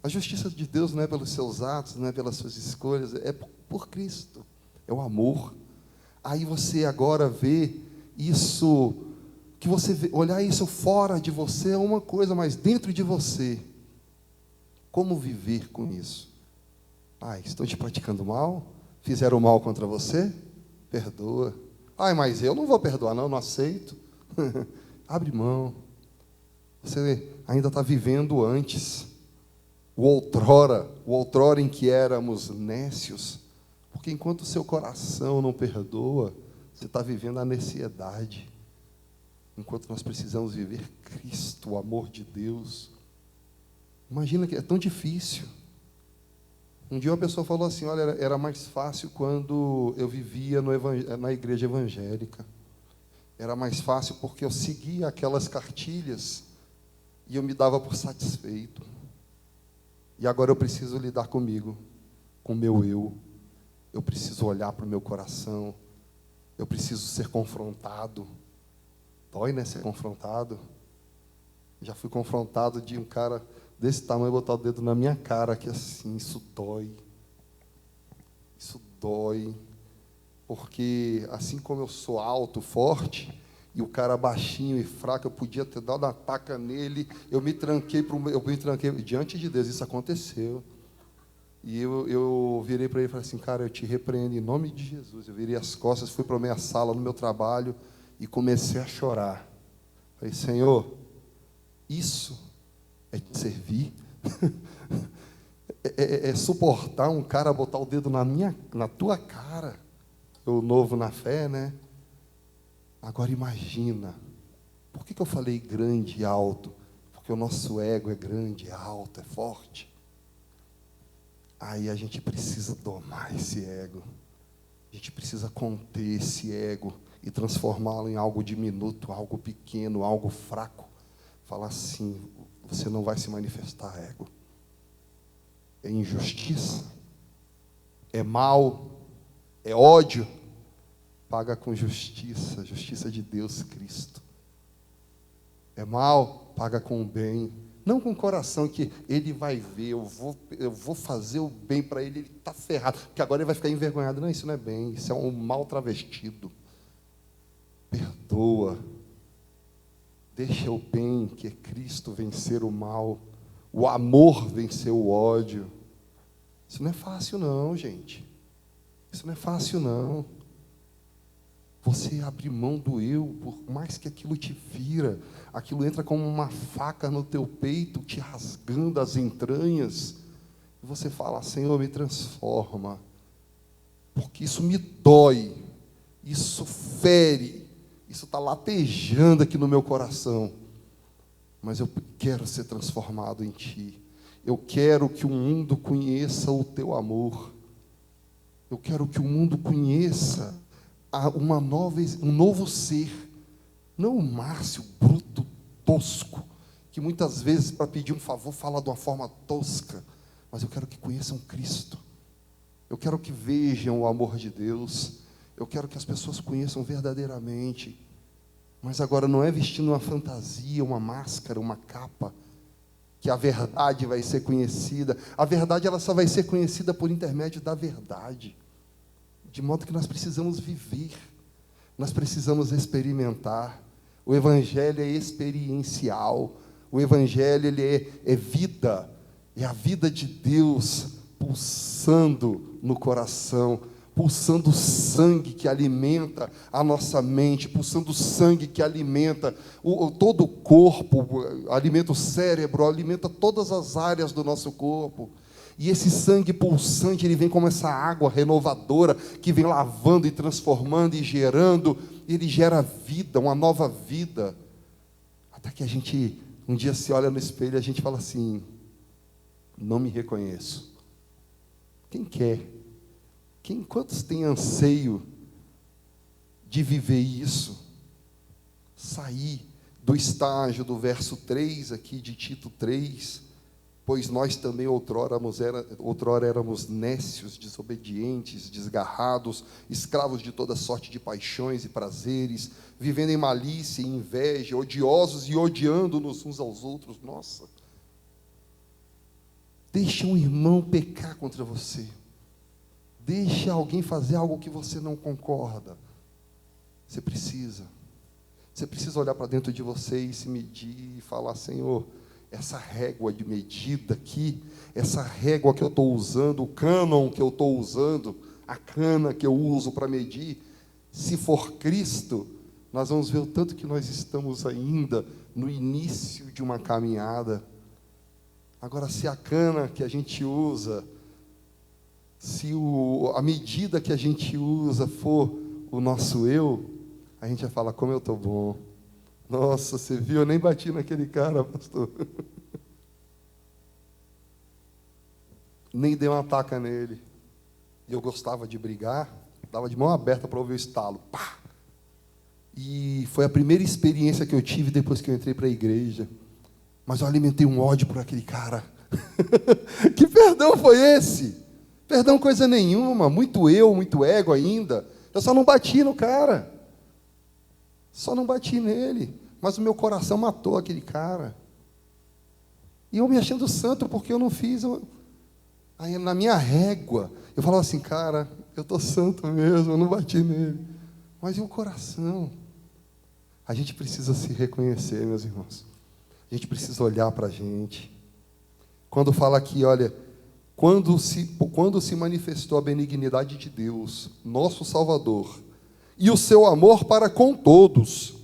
A justiça de Deus não é pelos seus atos, não é pelas suas escolhas, é por Cristo, é o amor. Aí você agora vê isso, que olhar isso fora de você é uma coisa, mas dentro de você, como viver com isso? Estão te praticando mal? Fizeram mal contra você? Perdoa. Mas eu não vou perdoar, não aceito. Abre mão. Você ainda está vivendo antes. O outrora em que éramos nécios, porque enquanto o seu coração não perdoa, você está vivendo a neciedade, enquanto nós precisamos viver Cristo, o amor de Deus. Imagina que é tão difícil. Um dia uma pessoa falou assim: olha, era mais fácil quando eu vivia na igreja evangélica, era mais fácil porque eu seguia aquelas cartilhas E eu me dava por satisfeito. E agora eu preciso lidar comigo, com o meu eu. Eu preciso olhar para o meu coração. Eu preciso ser confrontado. Dói, né, ser confrontado? Já fui confrontado de um cara desse tamanho botar o dedo na minha cara, que assim, isso dói. Isso dói. Porque assim como eu sou alto, forte, e o cara baixinho e fraco, eu podia ter dado uma taca nele, eu me tranquei diante de Deus, isso aconteceu. E eu virei para ele e falei assim, cara, eu te repreendo em nome de Jesus. Eu virei as costas, fui para a minha sala, no meu trabalho, e comecei a chorar. Falei, Senhor, isso é te servir? é suportar um cara botar o dedo na tua cara? Eu novo na fé, né? Agora imagina, por que eu falei grande e alto? Porque o nosso ego é grande, é alto, é forte. Aí a gente precisa domar esse ego. A gente precisa conter esse ego e transformá-lo em algo diminuto, algo pequeno, algo fraco. Falar assim, você não vai se manifestar ego. É injustiça, é mal, é ódio. Paga com justiça, justiça de Deus Cristo. É mal, paga com o bem. Não com o coração que ele vai ver, eu vou fazer o bem para ele está ferrado, porque agora ele vai ficar envergonhado. Não, isso não é bem, isso é um mal travestido. Perdoa. Deixa o bem, que é Cristo, vencer o mal. O amor vencer o ódio. Isso não é fácil não, gente. Isso não é fácil não. Você abrir mão do eu, por mais que aquilo te fira, aquilo entra como uma faca no teu peito, te rasgando as entranhas, e você fala, Senhor, me transforma, porque isso me dói, isso fere, isso está latejando aqui no meu coração, mas eu quero ser transformado em Ti, eu quero que o mundo conheça o Teu amor, eu quero que o mundo conheça um novo ser, não o Márcio bruto, tosco, que muitas vezes para pedir um favor fala de uma forma tosca, mas eu quero que conheçam Cristo, eu quero que vejam o amor de Deus, eu quero que as pessoas conheçam verdadeiramente, mas agora não é vestindo uma fantasia, uma máscara, uma capa, que a verdade vai ser conhecida. A verdade ela só vai ser conhecida por intermédio da verdade. De modo que nós precisamos viver, nós precisamos experimentar. O Evangelho é experiencial, o Evangelho ele é vida, é a vida de Deus pulsando no coração, pulsando sangue que alimenta a nossa mente, pulsando sangue que alimenta todo o corpo, alimenta o cérebro, alimenta todas as áreas do nosso corpo. E esse sangue pulsante, ele vem como essa água renovadora, que vem lavando e transformando e gerando, ele gera vida, uma nova vida. Até que a gente, um dia se olha no espelho e a gente fala assim, não me reconheço. Quem quer? Quantos têm anseio de viver isso? Sair do estágio do verso 3 aqui de Tito 3, pois nós também outrora éramos nécios, desobedientes, desgarrados, escravos de toda sorte de paixões e prazeres, vivendo em malícia e inveja, odiosos e odiando-nos uns aos outros. Nossa! Deixa um irmão pecar contra você. Deixa alguém fazer algo que você não concorda. Você precisa olhar para dentro de você e se medir e falar, Senhor, essa régua de medida aqui, essa régua que eu estou usando, o cânon que eu estou usando, a cana que eu uso para medir, se for Cristo, nós vamos ver o tanto que nós estamos ainda no início de uma caminhada. Agora, se a cana que a gente usa, se a medida que a gente usa for o nosso eu, a gente vai falar, como eu estou bom. Nossa, você viu? Eu nem bati naquele cara, pastor. Nem dei uma taca nele. E eu gostava de brigar, dava de mão aberta para ouvir o estalo. Pá! E foi a primeira experiência que eu tive depois que eu entrei para a igreja. mas eu alimentei um ódio por aquele cara. Que perdão foi esse? Perdão coisa nenhuma, muito eu, muito ego ainda. Eu só não bati no cara. Só não bati nele. Mas o meu coração matou aquele cara. E eu me achando santo porque eu não fiz. Aí na minha régua, eu falava assim, cara, eu estou santo mesmo, eu não bati nele. Mas e o coração? A gente precisa se reconhecer, meus irmãos. A gente precisa olhar para a gente. Quando fala aqui, olha, quando se manifestou a benignidade de Deus, nosso Salvador, e o seu amor para com todos.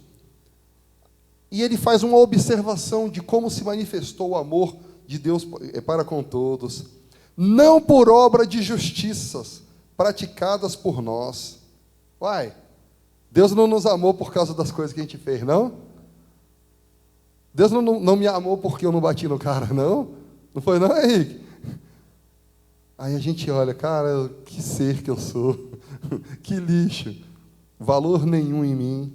E ele faz uma observação de como se manifestou o amor de Deus para com todos. Não por obra de justiças praticadas por nós. Uai, Deus não nos amou por causa das coisas que a gente fez, não? Deus não me amou porque eu não bati no cara, não? Não foi não, Henrique? Aí a gente olha, cara, que ser que eu sou, que lixo, valor nenhum em mim.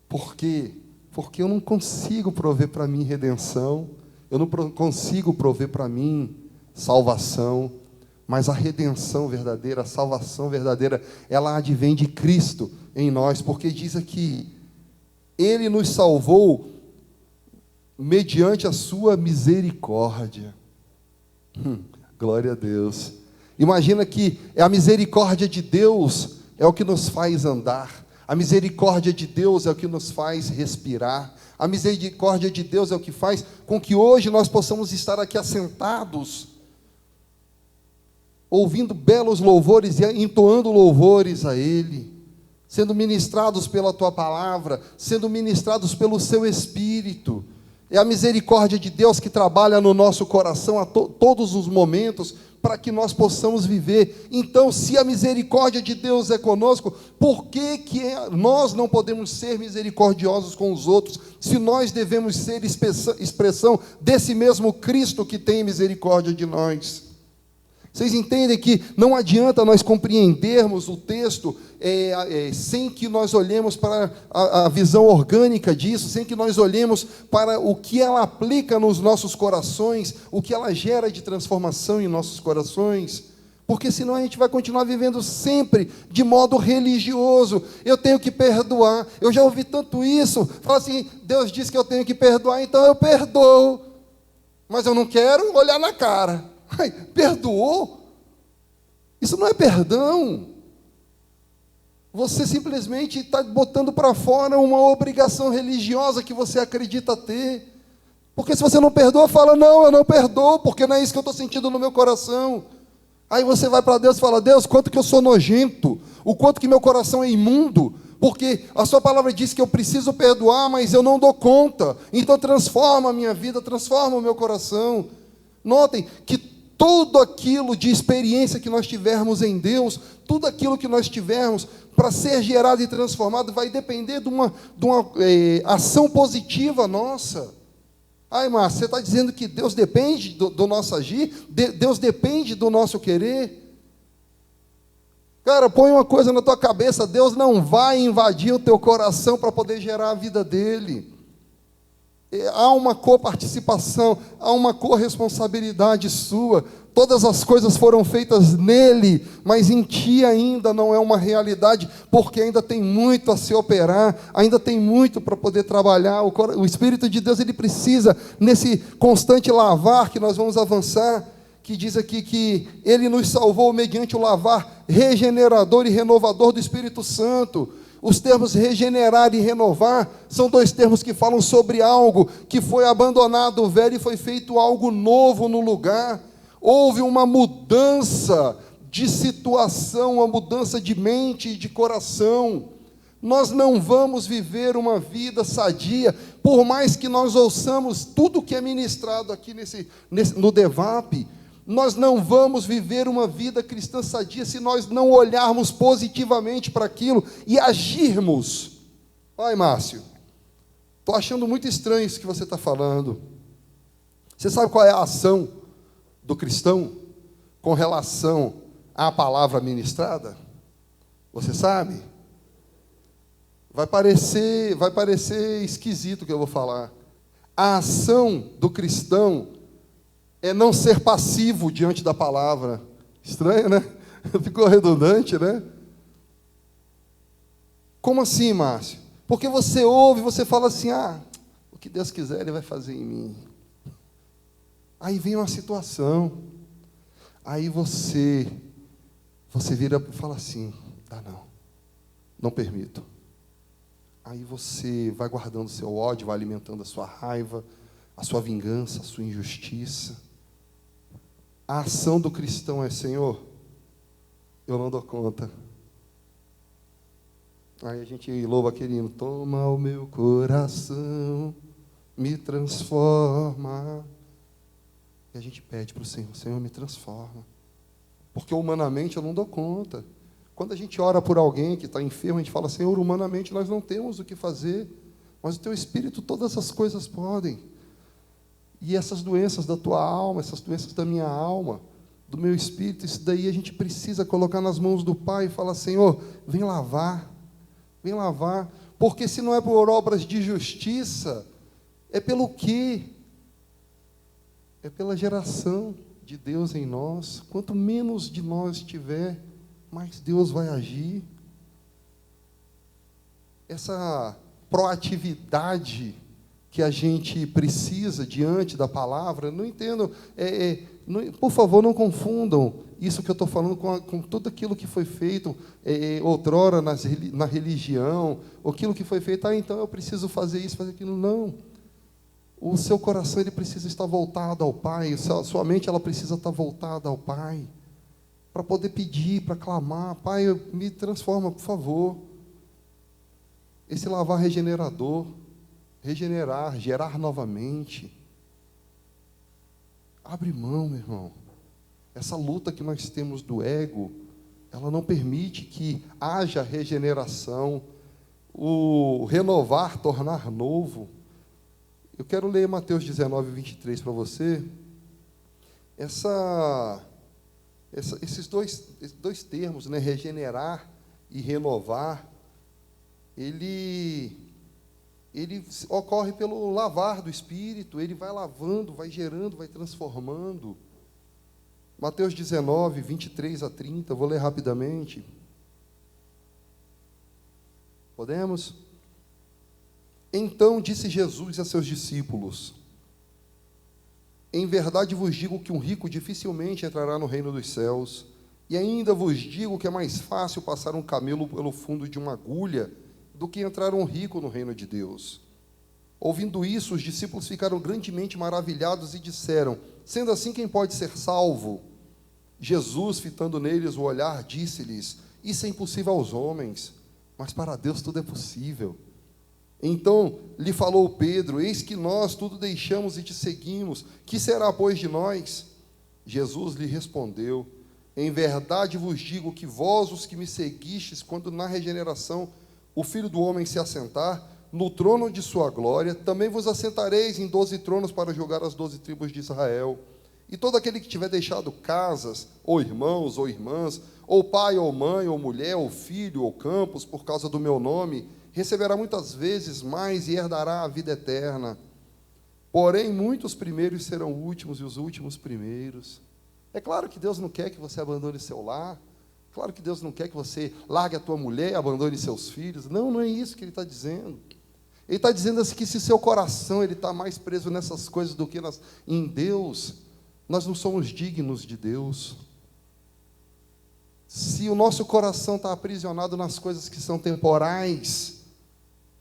Por quê? Porque eu não consigo prover para mim redenção, eu não consigo prover para mim salvação, mas a redenção verdadeira, a salvação verdadeira, ela advém de Cristo em nós, porque diz aqui, Ele nos salvou mediante a sua misericórdia. Glória a Deus. Imagina que a misericórdia de Deus é o que nos faz andar. A misericórdia de Deus é o que nos faz respirar. A misericórdia de Deus é o que faz com que hoje nós possamos estar aqui assentados, ouvindo belos louvores e entoando louvores a Ele, sendo ministrados pela Tua palavra, sendo ministrados pelo Seu Espírito. É a misericórdia de Deus que trabalha no nosso coração a todos os momentos, para que nós possamos viver. Então, se a misericórdia de Deus é conosco, por que nós não podemos ser misericordiosos com os outros, se nós devemos ser expressão desse mesmo Cristo que tem misericórdia de nós? Vocês entendem que não adianta nós compreendermos o texto sem que nós olhemos para a visão orgânica disso, sem que nós olhemos para o que ela aplica nos nossos corações, o que ela gera de transformação em nossos corações, porque senão a gente vai continuar vivendo sempre de modo religioso. Eu tenho que perdoar. Eu já ouvi tanto isso, fala assim, Deus disse que eu tenho que perdoar, então eu perdoo, mas eu não quero olhar na cara. Ai, perdoou? Isso não é perdão. Você simplesmente está botando para fora uma obrigação religiosa que você acredita ter. Porque se você não perdoa, fala, não, eu não perdoo, porque não é isso que eu estou sentindo no meu coração. Aí você vai para Deus e fala, Deus, quanto que eu sou nojento, o quanto que meu coração é imundo, porque a sua palavra diz que eu preciso perdoar, mas eu não dou conta. Então transforma a minha vida, transforma o meu coração. Notem que tudo aquilo de experiência que nós tivermos em Deus, tudo aquilo que nós tivermos para ser gerado e transformado, vai depender de uma ação positiva nossa. Ai, Márcio, você está dizendo que Deus depende do nosso agir? Deus depende do nosso querer? Cara, põe uma coisa na tua cabeça, Deus não vai invadir o teu coração para poder gerar a vida dele. Há uma coparticipação, há uma corresponsabilidade sua. Todas as coisas foram feitas nele, mas em ti ainda não é uma realidade, porque ainda tem muito a se operar, ainda tem muito para poder trabalhar. O Espírito de Deus, ele precisa, nesse constante lavar que nós vamos avançar, que diz aqui que ele nos salvou mediante o lavar regenerador e renovador do Espírito Santo. Os termos regenerar e renovar são dois termos que falam sobre algo que foi abandonado o velho e foi feito algo novo no lugar. Houve uma mudança de situação, uma mudança de mente e de coração. Nós não vamos viver uma vida sadia, por mais que nós ouçamos tudo que é ministrado aqui no DEVAP. Nós não vamos viver uma vida cristã sadia se nós não olharmos positivamente para aquilo e agirmos. Ai, Márcio, estou achando muito estranho isso que você está falando. Você sabe qual é a ação do cristão com relação à palavra ministrada? Você sabe? Vai parecer esquisito o que eu vou falar. A ação do cristão é não ser passivo diante da palavra. Estranho, né? Ficou redundante, né? Como assim, Márcio? Porque você ouve, você fala assim, o que Deus quiser, Ele vai fazer em mim. Aí vem uma situação, aí você vira e fala assim, não permito. Aí você vai guardando o seu ódio, vai alimentando a sua raiva, a sua vingança, a sua injustiça. A ação do cristão é, Senhor, eu não dou conta. Aí a gente louva aquele hino, toma o meu coração, me transforma. E a gente pede para o Senhor, Senhor, me transforma. Porque humanamente eu não dou conta. Quando a gente ora por alguém que está enfermo, a gente fala, Senhor, humanamente nós não temos o que fazer, mas o Teu Espírito todas as coisas podem. E essas doenças da tua alma, essas doenças da minha alma, do meu espírito, isso daí a gente precisa colocar nas mãos do Pai e falar, Senhor, vem lavar, porque se não é por obras de justiça, é pelo quê? É pela geração de Deus em nós. Quanto menos de nós tiver, mais Deus vai agir. Essa proatividade que a gente precisa diante da palavra, não entendo, por favor, não confundam isso que eu estou falando com tudo aquilo que foi feito outrora na religião, ou aquilo que foi feito, então eu preciso fazer isso, fazer aquilo. Não. O seu coração ele precisa estar voltado ao Pai, a sua mente ela precisa estar voltada ao Pai, para poder pedir, para clamar, Pai, me transforma, por favor. Esse lavar regenerador, regenerar, gerar novamente. Abre mão, meu irmão. Essa luta que nós temos do ego, ela não permite que haja regeneração, o renovar, tornar novo. Eu quero ler Mateus 19, 23 para você. Esses dois termos, né, regenerar e renovar, ele ocorre pelo lavar do Espírito, ele vai lavando, vai gerando, vai transformando. Mateus 19, 23 a 30, vou ler rapidamente. Podemos? Então disse Jesus a seus discípulos, em verdade vos digo que um rico dificilmente entrará no reino dos céus, e ainda vos digo que é mais fácil passar um camelo pelo fundo de uma agulha do que entrar um rico no reino de Deus. Ouvindo isso, os discípulos ficaram grandemente maravilhados e disseram, sendo assim, quem pode ser salvo? Jesus, fitando neles o olhar, disse-lhes, isso é impossível aos homens, mas para Deus tudo é possível. Então lhe falou Pedro, eis que nós tudo deixamos e te seguimos, que será, pois, de nós? Jesus lhe respondeu, em verdade vos digo que vós, os que me seguistes, quando na regeneração o Filho do Homem se assentar no trono de sua glória, também vos assentareis em 12 tronos para julgar as 12 tribos de Israel. E todo aquele que tiver deixado casas, ou irmãos, ou irmãs, ou pai, ou mãe, ou mulher, ou filho, ou campos, por causa do meu nome, receberá muitas vezes mais e herdará a vida eterna. Porém, muitos primeiros serão últimos, e os últimos primeiros. É claro que Deus não quer que você abandone seu lar. Claro que Deus não quer que você largue a tua mulher e abandone seus filhos. Não, não é isso que Ele está dizendo. Ele está dizendo assim que se seu coração está mais preso nessas coisas do que em Deus, nós não somos dignos de Deus. Se o nosso coração está aprisionado nas coisas que são temporais,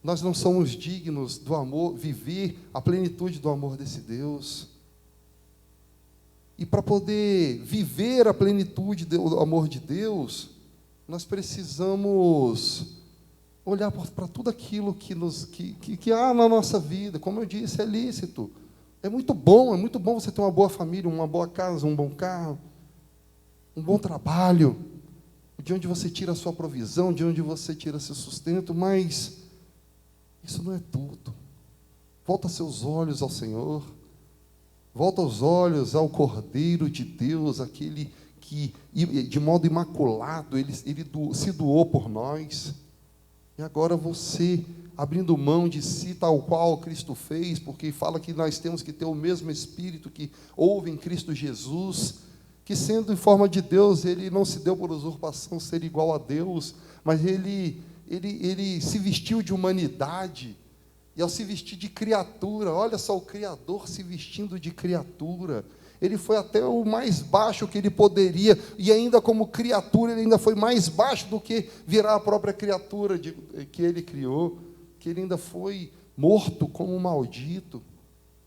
nós não somos dignos do amor, viver a plenitude do amor desse Deus. E para poder viver a plenitude do amor de Deus, nós precisamos olhar para tudo aquilo que há na nossa vida. Como eu disse, é lícito. É muito bom você ter uma boa família, uma boa casa, um bom carro, um bom trabalho, de onde você tira a sua provisão, de onde você tira seu sustento, mas isso não é tudo. Volta seus olhos ao Senhor, volta os olhos ao Cordeiro de Deus, aquele que, de modo imaculado, ele se doou por nós. E agora você abrindo mão de si, tal qual Cristo fez, porque fala que nós temos que ter o mesmo Espírito que houve em Cristo Jesus, que sendo em forma de Deus, ele não se deu por usurpação ser igual a Deus, mas ele se vestiu de humanidade, e ao se vestir de criatura, olha só, o Criador se vestindo de criatura, ele foi até o mais baixo que ele poderia, e ainda como criatura, ele ainda foi mais baixo do que virar a própria criatura que ele criou, que ele ainda foi morto como um maldito,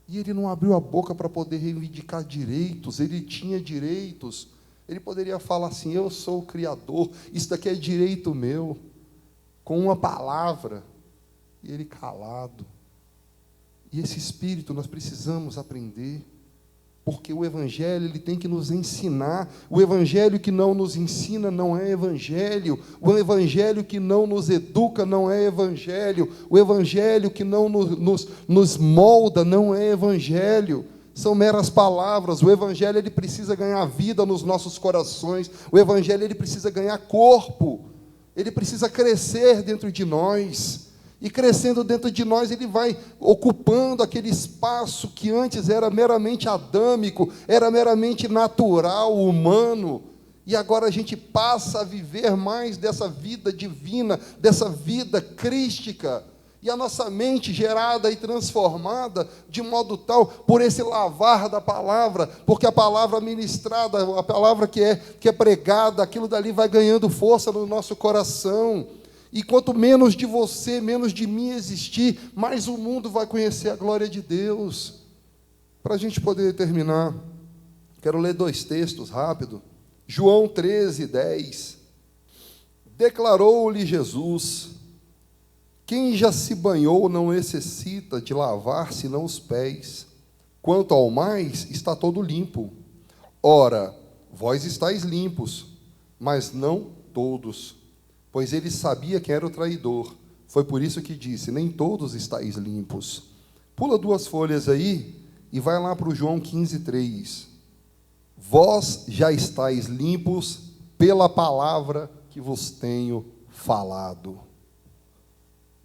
e ele não abriu a boca para poder reivindicar direitos, ele tinha direitos, ele poderia falar assim, eu sou o Criador, isso daqui é direito meu, com uma palavra, e ele calado. E esse espírito nós precisamos aprender, porque o Evangelho ele tem que nos ensinar. O Evangelho que não nos ensina não é Evangelho. O Evangelho que não nos educa não é Evangelho. O Evangelho que não nos molda não é Evangelho. São meras palavras. O Evangelho ele precisa ganhar vida nos nossos corações. O Evangelho ele precisa ganhar corpo. Ele precisa crescer dentro de nós. E crescendo dentro de nós, ele vai ocupando aquele espaço que antes era meramente adâmico, era meramente natural, humano, e agora a gente passa a viver mais dessa vida divina, dessa vida crística, e a nossa mente gerada e transformada de modo tal, por esse lavar da palavra, porque a palavra ministrada, a palavra que é pregada, aquilo dali vai ganhando força no nosso coração. E quanto menos de você, menos de mim existir, mais o mundo vai conhecer a glória de Deus. Para a gente poder terminar, quero ler 2 textos rápido. João 13:10. Declarou-lhe Jesus: quem já se banhou não necessita de lavar senão os pés. Quanto ao mais, está todo limpo. Ora, vós estáis limpos, mas não todos. Pois ele sabia quem era o traidor. Foi por isso que disse, nem todos estáis limpos. Pula 2 folhas aí e vai lá para o João 15:3. Vós já estáis limpos pela palavra que vos tenho falado.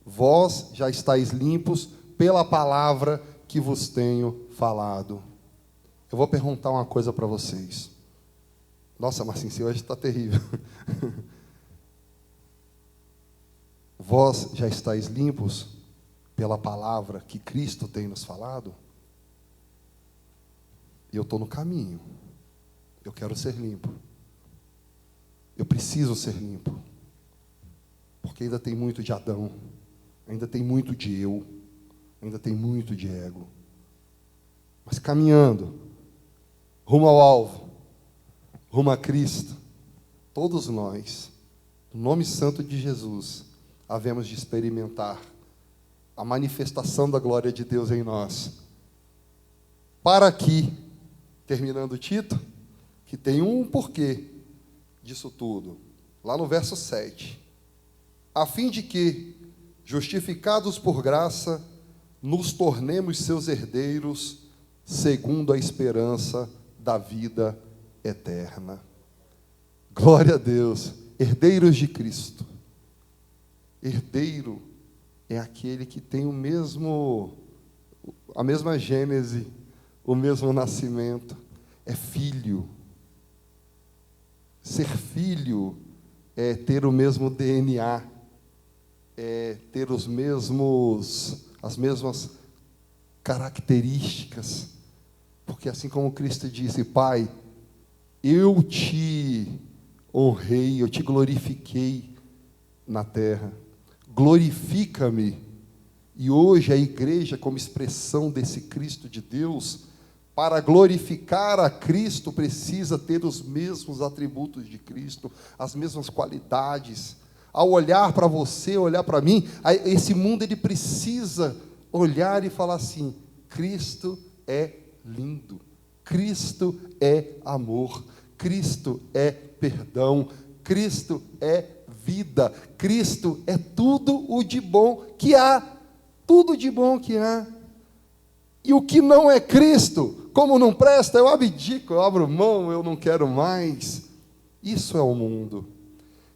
Vós já estáis limpos pela palavra que vos tenho falado. Eu vou perguntar uma coisa para vocês. Nossa, Marcinho, hoje está terrível. Vós já estáis limpos pela palavra que Cristo tem nos falado? Eu estou no caminho. Eu quero ser limpo. Eu preciso ser limpo. Porque ainda tem muito de Adão. Ainda tem muito de eu. Ainda tem muito de ego. Mas caminhando, rumo ao alvo, rumo a Cristo, todos nós, no nome santo de Jesus, havemos de experimentar a manifestação da glória de Deus em nós. Para que, terminando Tito, que tem um porquê disso tudo, lá no verso 7, a fim de que, justificados por graça, nos tornemos seus herdeiros, segundo a esperança da vida eterna. Glória a Deus, herdeiros de Cristo. Herdeiro é aquele que tem a mesma gênese, o mesmo nascimento, é filho. Ser filho é ter o mesmo DNA, é ter as mesmas características, porque assim como Cristo disse, Pai, eu te honrei, eu te glorifiquei na terra, glorifica-me. E hoje a igreja, como expressão desse Cristo de Deus, para glorificar a Cristo, precisa ter os mesmos atributos de Cristo, as mesmas qualidades. Ao olhar para você, olhar para mim, esse mundo ele precisa olhar e falar assim, Cristo é lindo, Cristo é amor, Cristo é perdão, Cristo é vida, Cristo é tudo o de bom que há, tudo de bom que há. E o que não é Cristo, como não presta, eu abdico, eu abro mão, eu não quero mais. Isso é o mundo.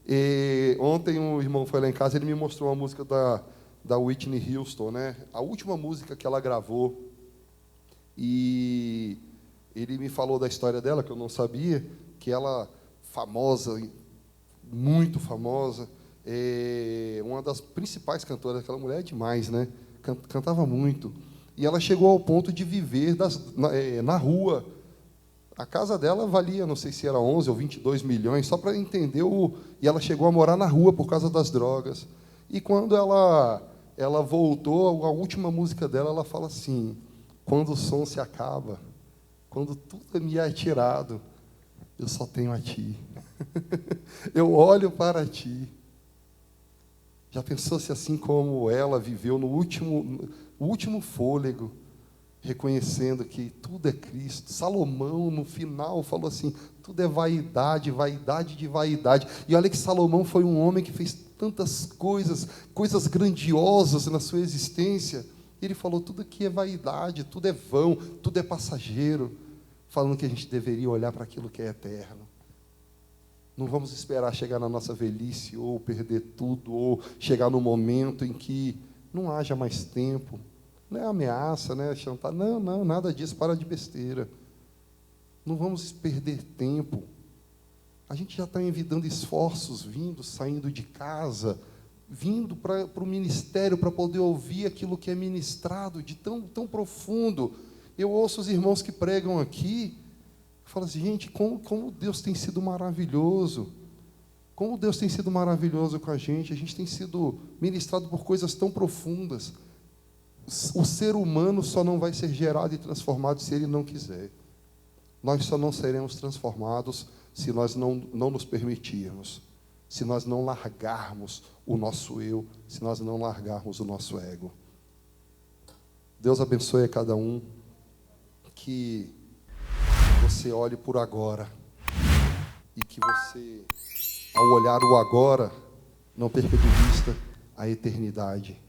E ontem um irmão foi lá em casa, ele me mostrou uma música da Whitney Houston, né? A última música que ela gravou. E ele me falou da história dela, que eu não sabia, que ela, famosa, muito famosa, uma das principais cantoras, aquela mulher é demais, né? Cantava muito. E ela chegou ao ponto de viver na rua. A casa dela valia, não sei se era 11 ou 22 milhões, só para entender. E ela chegou a morar na rua por causa das drogas. E quando ela voltou, a última música dela, ela fala assim: quando o som se acaba, quando tudo me é tirado, eu só tenho a Ti. Eu olho para Ti. Já pensou se assim como ela viveu no último fôlego, reconhecendo que tudo é Cristo? Salomão, no final, falou assim: tudo é vaidade, vaidade de vaidade. E olha que Salomão foi um homem que fez tantas coisas grandiosas na sua existência. Ele falou: tudo aqui é vaidade, tudo é vão, tudo é passageiro. Falando que a gente deveria olhar para aquilo que é eterno. Não vamos esperar chegar na nossa velhice, ou perder tudo, ou chegar no momento em que não haja mais tempo. Não é ameaça, não é chantar. Não, nada disso, para de besteira. Não vamos perder tempo. A gente já está envidando esforços, saindo de casa, vindo para o ministério para poder ouvir aquilo que é ministrado de tão profundo. Eu ouço os irmãos que pregam aqui, falo assim: gente, como Deus tem sido maravilhoso. Como Deus tem sido maravilhoso com a gente tem sido ministrado por coisas tão profundas. O ser humano só não vai ser gerado e transformado se ele não quiser. Nós só não seremos transformados se nós não nos permitirmos, se nós não largarmos o nosso eu, se nós não largarmos o nosso ego. Deus abençoe a cada um, que você olhe por agora e que você, ao olhar o agora, não perca de vista a eternidade.